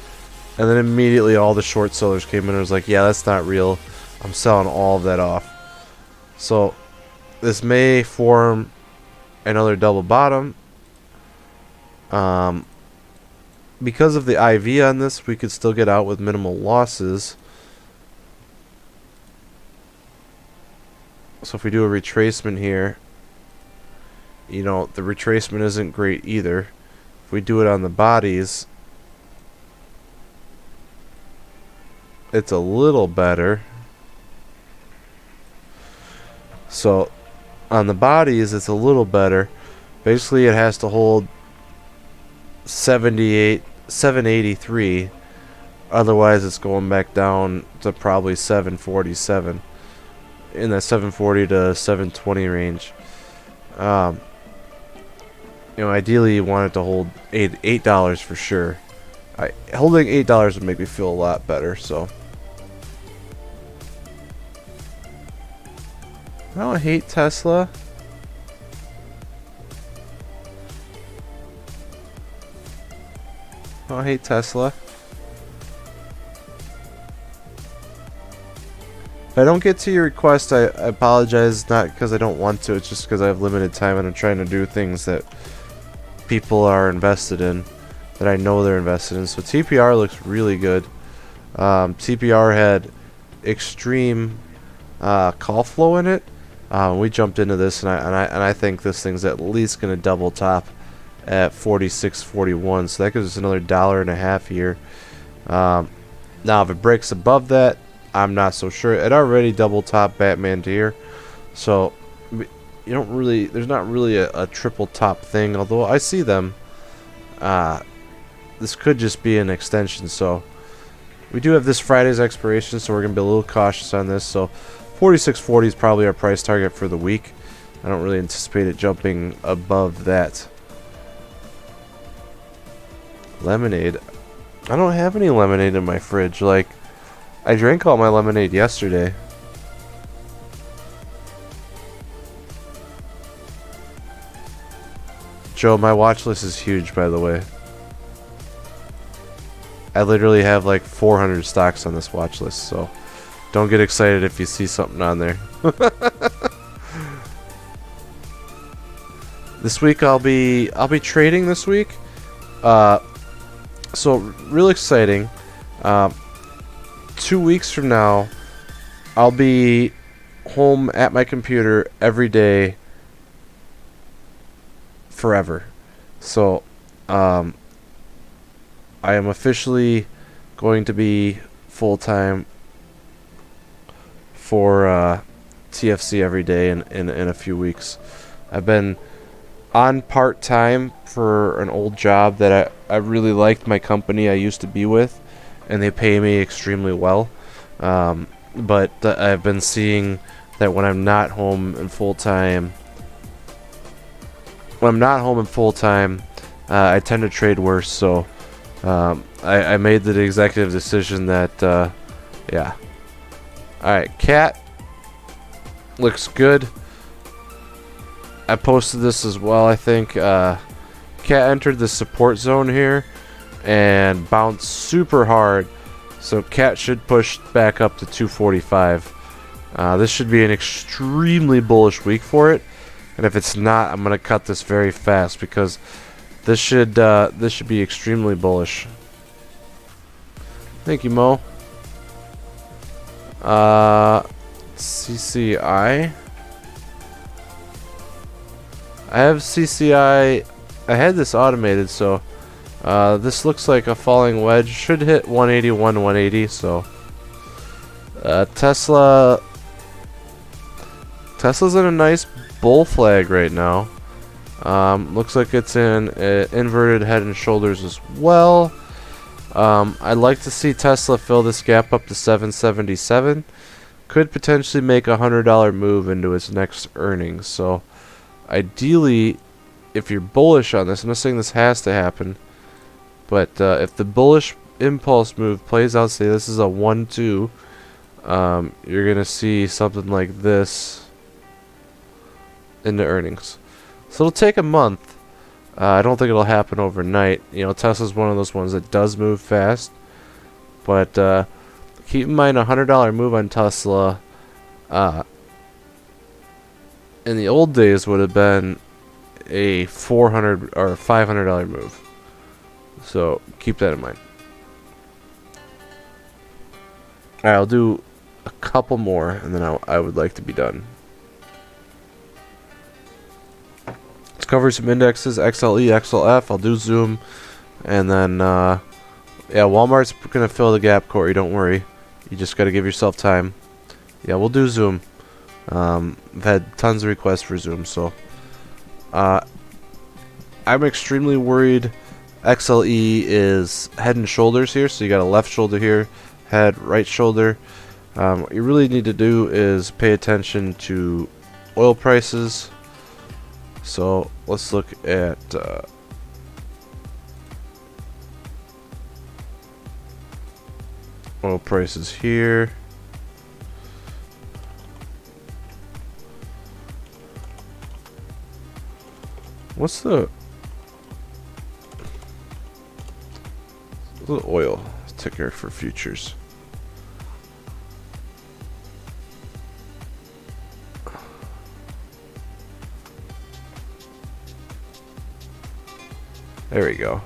and then immediately all the short sellers came in and was like, yeah, that's not real. I'm selling all of that off. So this may form another double bottom. Because of the IV on this, we could still get out with minimal losses. So if we do a retracement here, you know, the retracement isn't great either. If we do it on the bodies, it's a little better. So on the bodies it's a little better. Basically it has to hold 783, otherwise it's going back down to probably 747, in that 740 to 720 range. You know, ideally you want it to hold $8 for sure. Holding $8 would make me feel a lot better. So I don't hate Tesla. I don't hate Tesla. If I don't get to your request, I apologize. Not because I don't want to. It's just because I have limited time and I'm trying to do things that people are invested in, that I know they're invested in. So TPR looks really good. TPR had extreme call flow in it. We jumped into this, and I think this thing's at least going to double top at 46.41. So that gives us another $1.50 here. Now, if it breaks above that, I'm not so sure. It already double top Batman tier, so you don't really. There's not really a triple top thing. Although I see them. This could just be an extension. So we do have this Friday's expiration, so we're gonna be a little cautious on this. So 46.40 is probably our price target for the week. I don't really anticipate it jumping above that. Lemonade. I don't have any lemonade in my fridge. Like, I drank all my lemonade yesterday. Joe, my watch list is huge, by the way. I literally have like 400 stocks on this watch list, so don't get excited if you see something on there. This week I'll be trading this week. So real exciting. 2 weeks from now, I'll be home at my computer every day forever. So I am officially going to be full-time for TFC every day in a few weeks. I've been on part-time for an old job that I really liked my company I used to be with, and they pay me extremely well. But I've been seeing that when I'm not home and full-time, I tend to trade worse. So I made the executive decision that, yeah. Alright, cat looks good. I posted this as well, I think. Cat entered the support zone here and bounced super hard. So cat should push back up to 245. This should be an extremely bullish week for it. And if it's not, I'm going to cut this very fast because this should be extremely bullish. Thank you, Mo. CCI. I have CCI. I had this automated, so this looks like a falling wedge. Should hit 181, 180. So Tesla's in a nice bull flag right now. Looks like it's in inverted head and shoulders as well. I'd like to see Tesla fill this gap up to 777. Could potentially make a $100 move into its next earnings. So ideally, if you're bullish on this, I'm not saying this has to happen, but if the bullish impulse move plays out, say this is a 1-2, you're gonna see something like this into earnings. So it'll take a month. I don't think it'll happen overnight. You know, Tesla's one of those ones that does move fast, but keep in mind a $100 move on Tesla in the old days would have been a $400 or $500 move. So keep that in mind. Alright, I'll do a couple more and then I would like to be done. Let's cover some indexes, XLE, XLF. I'll do Zoom, and then yeah, Walmart's gonna fill the gap, Corey. Don't worry. You just gotta give yourself time. Yeah, we'll do Zoom. I've had tons of requests for Zoom, so I'm extremely worried. XLE is head and shoulders here, so you got a left shoulder here, head, right shoulder. What you really need to do is pay attention to oil prices. So let's look at oil prices here. What's the oil ticker for futures? There we go.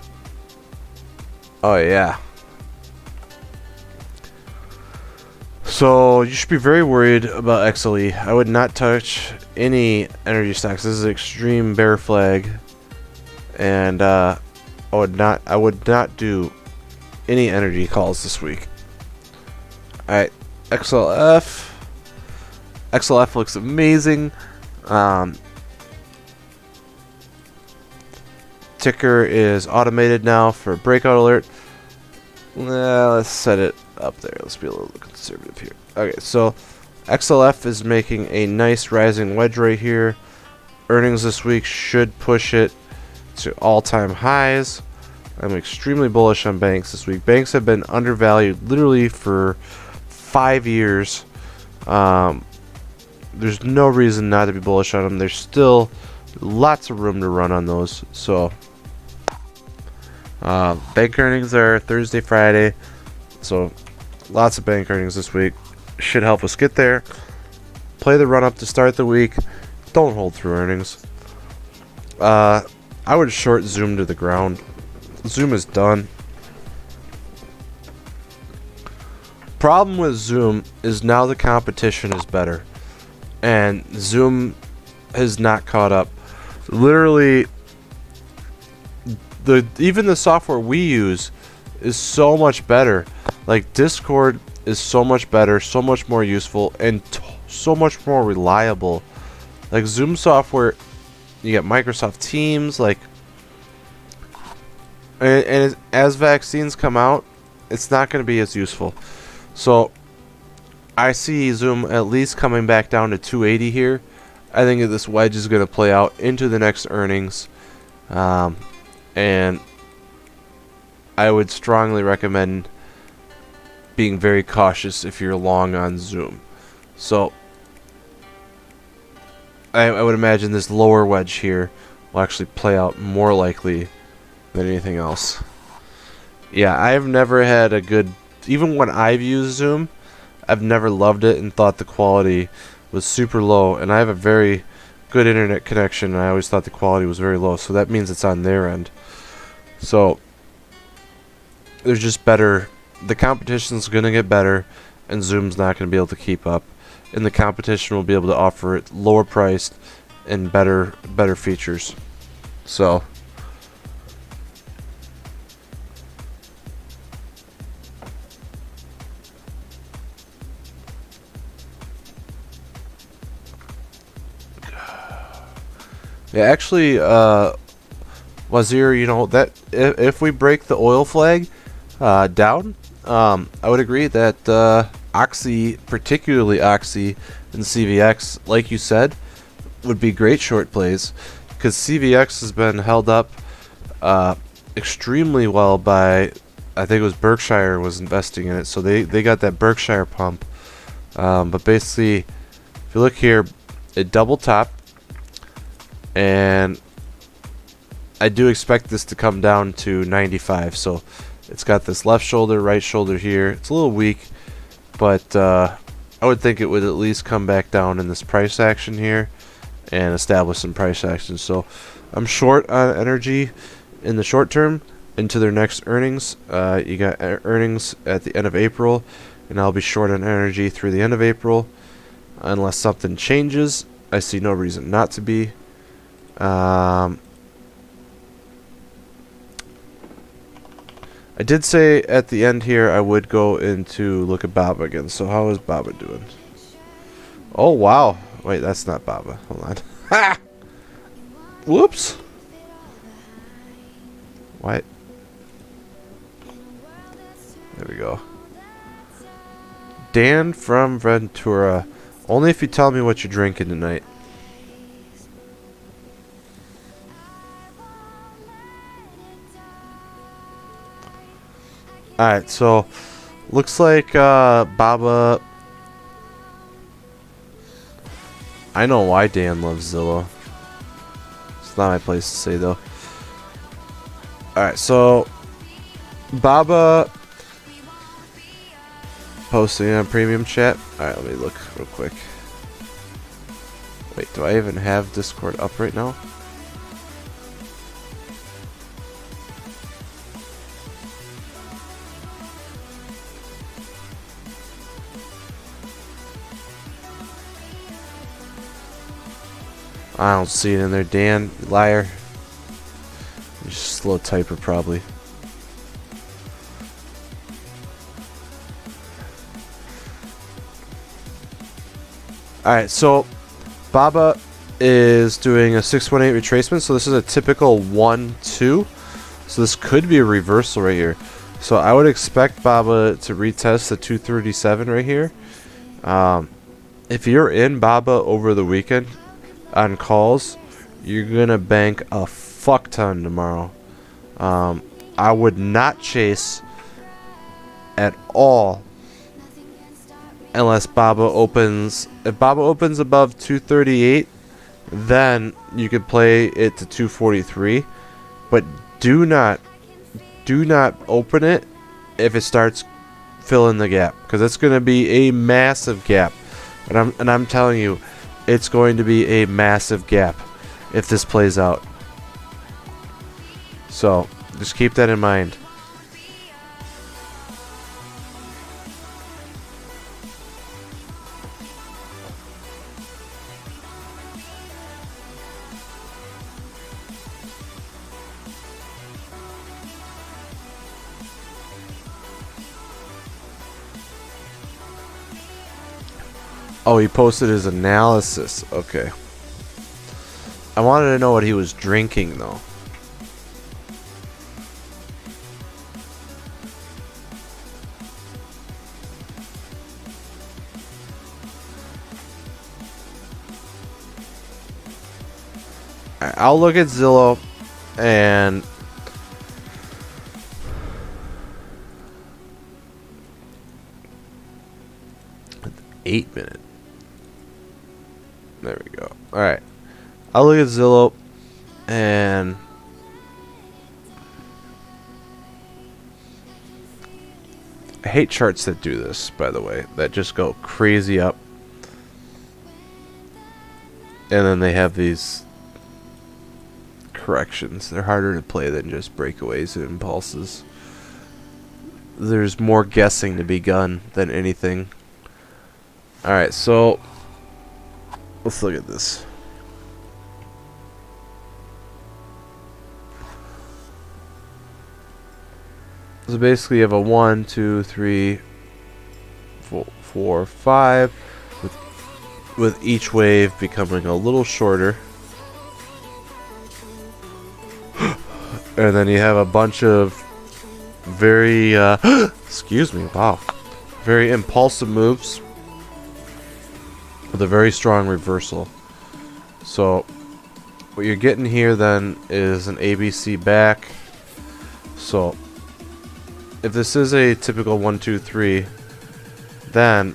Oh yeah. So you should be very worried about XLE. I would not touch any energy stocks. This is an extreme bear flag, and I would not do any energy calls this week. Alright, XLF. XLF looks amazing. Ticker is automated now for breakout alert. Let's set it up there. Let's be a little conservative here. Okay, so XLF is making a nice rising wedge right here. Earnings this week should push it to all-time highs. I'm extremely bullish on banks this week. Banks have been undervalued literally for 5 years. There's no reason not to be bullish on them. There's still lots of room to run on those. So bank earnings are Thursday, Friday. So lots of bank earnings this week. Should help us get there. Play the run up to start the week. Don't hold through earnings. I would short Zoom to the ground. Zoom is done. Problem with Zoom is now the competition is better, and Zoom has not caught up. Literally, even the software we use is so much better. Like, Discord is so much better, so much more useful, and so much more reliable. Like, Zoom software, you get Microsoft Teams, like, and as vaccines come out, it's not going to be as useful. So I see Zoom at least coming back down to 280 here. I think that this wedge is going to play out into the next earnings, and I would strongly recommend being very cautious if you're long on Zoom. So I would imagine this lower wedge here will actually play out more likely than anything else. Yeah, I've never had a good, even when I've used Zoom, I've never loved it and thought the quality was super low, and I have a very good internet connection, and I always thought the quality was very low, so that means it's on their end. So there's just better, the competition's going to get better, and Zoom's not going to be able to keep up, and the competition will be able to offer it lower priced and better features. So yeah, actually, Wazir, you know, that if we break the oil flag down, I would agree that Oxy, particularly Oxy and CVX, like you said, would be great short plays, because CVX has been held up extremely well by, I think it was Berkshire was investing in it, so they got that Berkshire pump. But basically, if you look here, it double topped, and I do expect this to come down to 95. So it's got this left shoulder, right shoulder here. It's a little weak, but I would think it would at least come back down in this price action here and establish some price action. So I'm short on energy in the short term into their next earnings. You got earnings at the end of April, and I'll be short on energy through the end of April unless something changes. I see no reason not to be. I did say at the end here I would go into look at Baba again. So how is Baba doing? Oh wow! Wait, that's not Baba. Hold on. Ha! Whoops. What? There we go. Dan from Ventura. Only if you tell me what you're drinking tonight. Alright, so looks like Baba. I know why Dan loves Zillow. It's not my place to say though. Alright, so Baba posting on premium chat. Alright, let me look real quick. Wait, do I even have Discord up right now? I don't see it in there, Dan. Liar. You're just a slow typer, probably. Alright, so Baba is doing a 618 retracement. So this is a typical 1-2. So this could be a reversal right here. So I would expect Baba to retest the 237 right here. If you're in Baba over the weekend on calls, you're gonna bank a fuck ton tomorrow. I would not chase at all unless Baba opens. If Baba opens above 238, then you could play it to 243, but do not open it if it starts filling the gap, because it's going to be a massive gap, and I'm telling you, it's going to be a massive gap if this plays out. So just keep that in mind. Oh, he posted his analysis. Okay. I wanted to know what he was drinking, though. I'll look at Zillow and $8 minute. There we go. Alright. I'll look at Zillow and I hate charts that do this, by the way, that just go crazy up and then they have these corrections. They're harder to play than just breakaways and impulses. There's more guessing to be done than anything. Alright, so let's look at this. So basically you have a 1, 2, 3, 4, 5 with each wave becoming a little shorter. And then you have a bunch of very excuse me, wow. Very impulsive moves with a very strong reversal. So what you're getting here then is an ABC back. So if this is a typical 1, 2, 3, then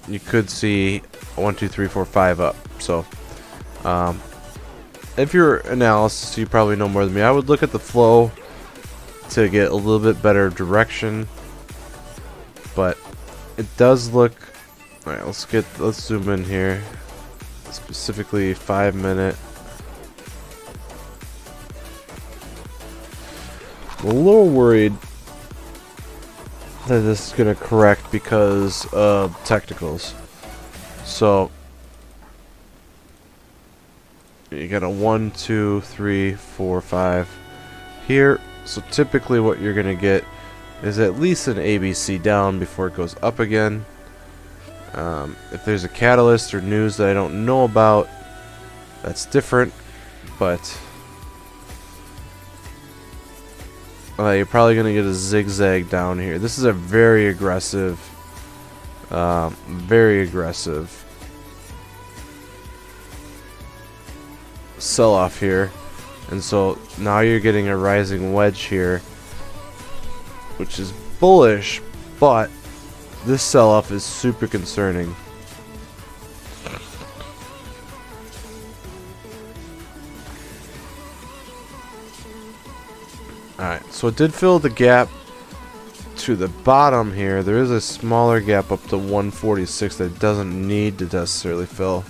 you could see 1, 2, 3, 4, 5 up. So if you're analysis, you probably know more than me. I would look at the flow to get a little bit better direction, but it does look. All right, let's zoom in here, specifically 5 minute. I'm a little worried that this is gonna correct because of technicals. So you got a 1, 2, 3, 4, 5 here. So typically what you're gonna get is at least an ABC down before it goes up again. If there's a catalyst or news that I don't know about, that's different, but you're probably gonna get a zigzag down here. This is a very aggressive sell-off here, and so now you're getting a rising wedge here, which is bullish, but this sell-off is super concerning. Alright, so it did fill the gap to the bottom here. There is a smaller gap up to 146 that doesn't need to necessarily fill.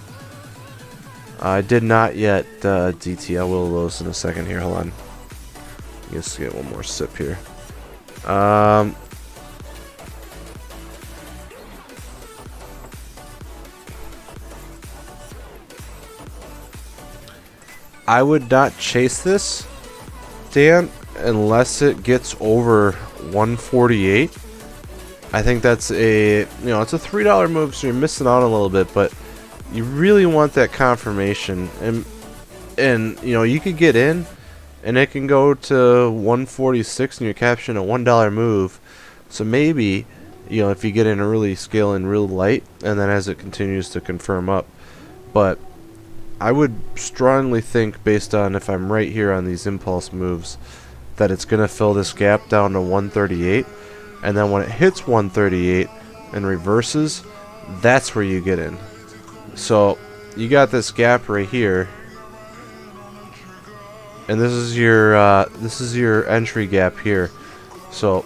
I did not yet DT. I will those in a second here. Hold on. Let's get one more sip here. I would not chase this, Dan, unless it gets over 148. I think that's a, it's a $3 move, so you're missing out a little bit, but you really want that confirmation, and you could get in and it can go to 146 and you're capturing a $1 move. So maybe if you get in early, scale in real light, and then as it continues to confirm up. But I would strongly think, based on if I'm right here on these impulse moves, that it's going to fill this gap down to 138, and then when it hits 138 and reverses, that's where you get in. So you got this gap right here, and this is your entry gap here. So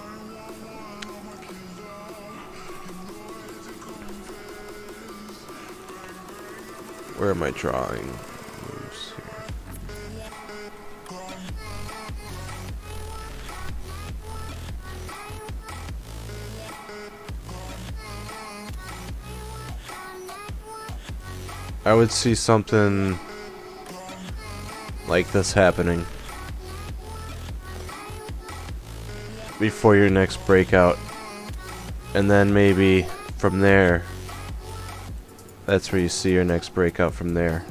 where am I drawing moves here? I would see something like this happening before your next breakout, and then maybe from there that's where you see your next breakout from there.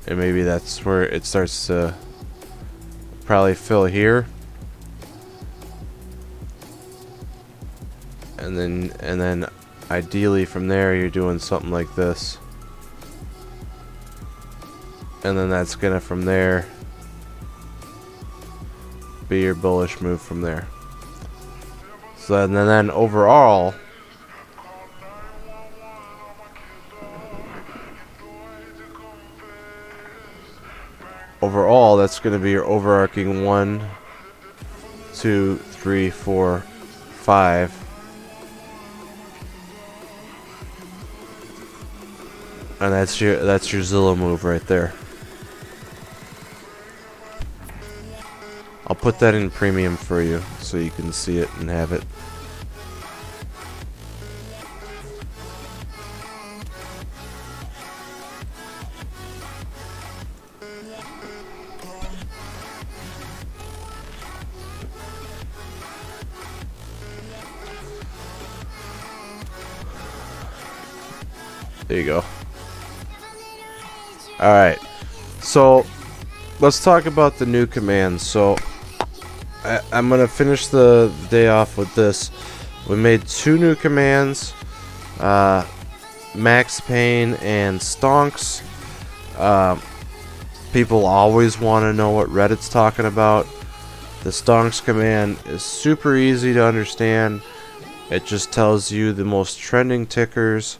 And maybe that's where it starts to probably fill here. And then ideally from there you're doing something like this. And then that's gonna from there be your bullish move from there. So then overall, that's going to be your overarching 1, 2, 3, 4, 5. And that's your Zillow move right there. I'll put that in premium for you so you can see it and have it. There you go. Alright, so let's talk about the new commands. So I'm going to finish the day off with this. We made 2 new commands, Max Pain and Stonks. People always want to know what Reddit's talking about. The Stonks command is super easy to understand. It just tells you the most trending tickers.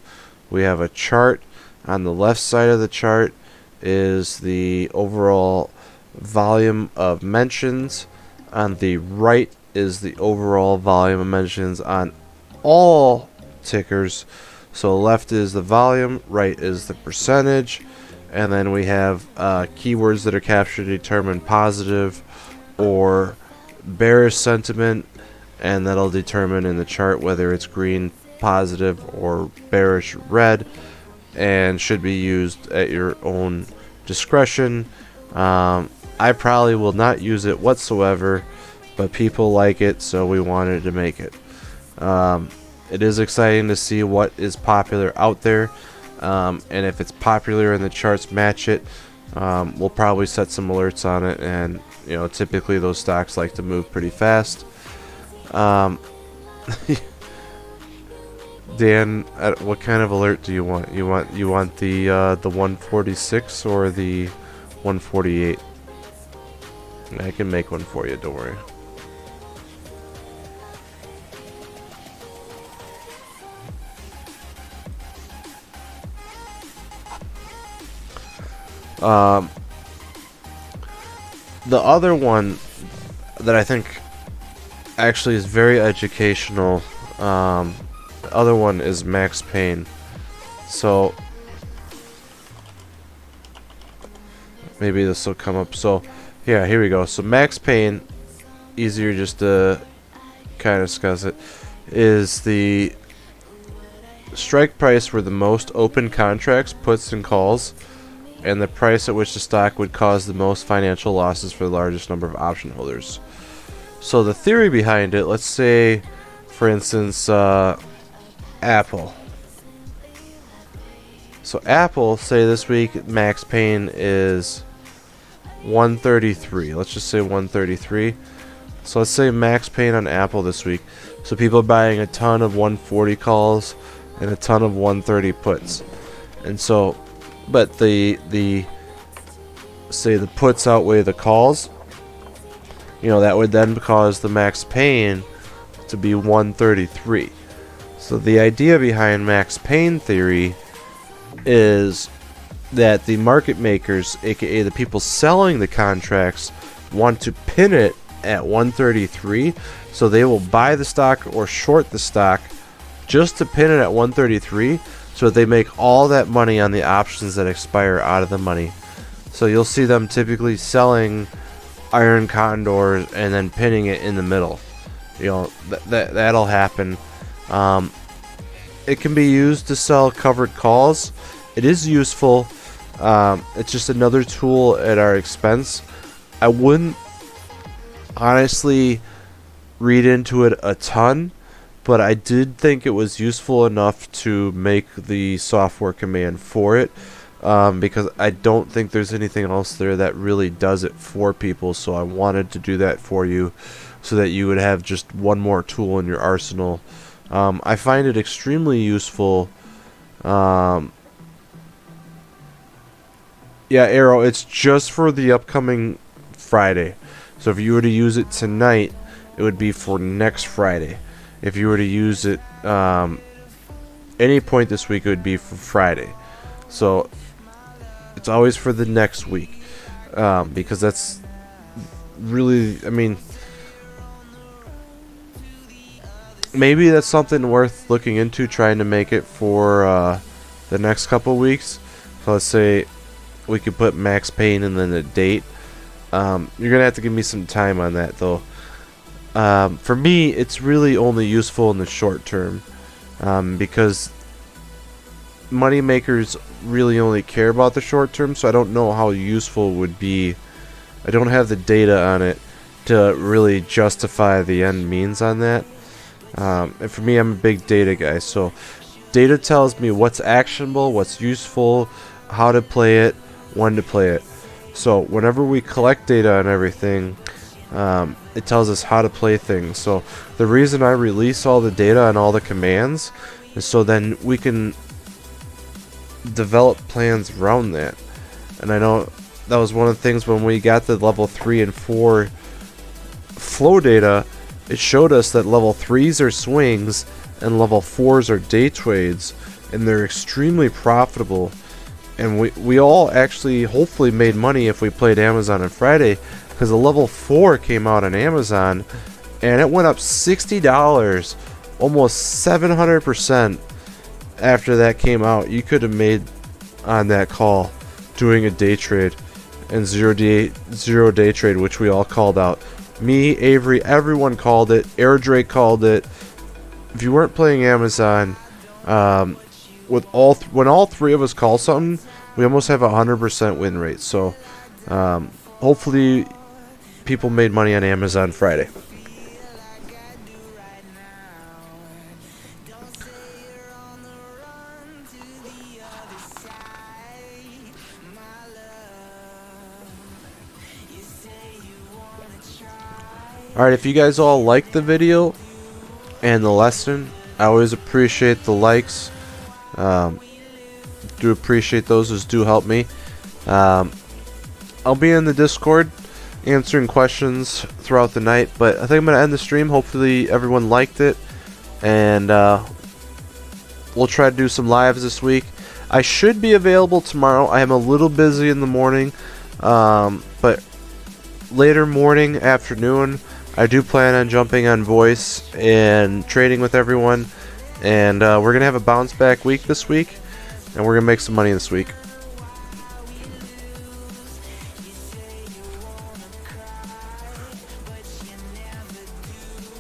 We have a chart. On the left side of the chart is the overall volume of mentions. On the right is the overall volume of mentions on all tickers. So left is the volume, right is the percentage, and then we have keywords that are captured to determine positive or bearish sentiment, and that'll determine in the chart whether it's green positive or bearish red, and should be used at your own discretion. I probably will not use it whatsoever, but people like it, so we wanted to make it. It is exciting to see what is popular out there, and if it's popular and the charts match it, we'll probably set some alerts on it. And you know, typically those stocks like to move pretty fast. Dan, what kind of alert do you want? You want the 146 or the 148? I can make one for you, don't worry. The other one that I think actually is very educational, the other one is Max Pain. So maybe this will come up. So yeah, here we go. So Max Pain, easier just to kind of discuss it, is the strike price where the most open contracts, puts and calls, and the price at which the stock would cause the most financial losses for the largest number of option holders. So the theory behind it, let's say for instance Apple. So Apple, say this week Max Pain is 133. Let's just say 133. So let's say Max Pain on Apple this week. So people are buying a ton of 140 calls and a ton of 130 puts. And so, but the say the puts outweigh the calls, you know, that would then cause the Max Pain to be 133. So the idea behind Max Pain theory is that the market makers, aka the people selling the contracts, want to pin it at 133, so they will buy the stock or short the stock just to pin it at 133, so that they make all that money on the options that expire out of the money. So you'll see them typically selling iron condors and then pinning it in the middle. You know, that'll happen. It can be used to sell covered calls. It is useful. It's just another tool at our expense. I wouldn't honestly read into it a ton, but I did think it was useful enough to make the software command for it, because I don't think there's anything else there that really does it for people, so I wanted to do that for you so that you would have just one more tool in your arsenal. I find it extremely useful. Yeah, Arrow, it's just for the upcoming Friday. So if you were to use it tonight, it would be for next Friday. If you were to use it any point this week, it would be for Friday. So it's always for the next week, because that's really, I mean, maybe that's something worth looking into, trying to make it for the next couple weeks. So let's say we could put Max Payne and then a date. You're gonna have to give me some time on that though. For me, it's really only useful in the short term, because money makers really only care about the short term, so I don't know how useful it would be. I don't have the data on it to really justify the end means on that. And for me, I'm a big data guy, so data tells me what's actionable, what's useful, how to play it, when to play it. So whenever we collect data on everything, it tells us how to play things. So the reason I release all the data on all the commands is so then we can develop plans around that. And I know that was one of the things when we got the level 3 and 4 flow data. It showed us that level 3s are swings and level 4s are day trades, and they're extremely profitable. And we all actually hopefully made money if we played Amazon on Friday, because the level 4 came out on Amazon and it went up $60, almost 700% after that came out. You could have made on that call doing a day trade and zero day trade, which we all called out. Me, Avery, everyone called it. Air Drake called it. If you weren't playing Amazon, with when all three of us call something, we almost have a 100% win rate. So hopefully people made money on Amazon Friday. Alright, if you guys all liked the video and the lesson, I always appreciate the likes. Do appreciate those, those do help me. I'll be in the Discord answering questions throughout the night, but I think I'm going to end the stream. Hopefully everyone liked it, and we'll try to do some lives this week. I should be available tomorrow. I am a little busy in the morning, but later morning, afternoon, I do plan on jumping on voice and trading with everyone, and we're going to have a bounce back week this week, and we're going to make some money this week.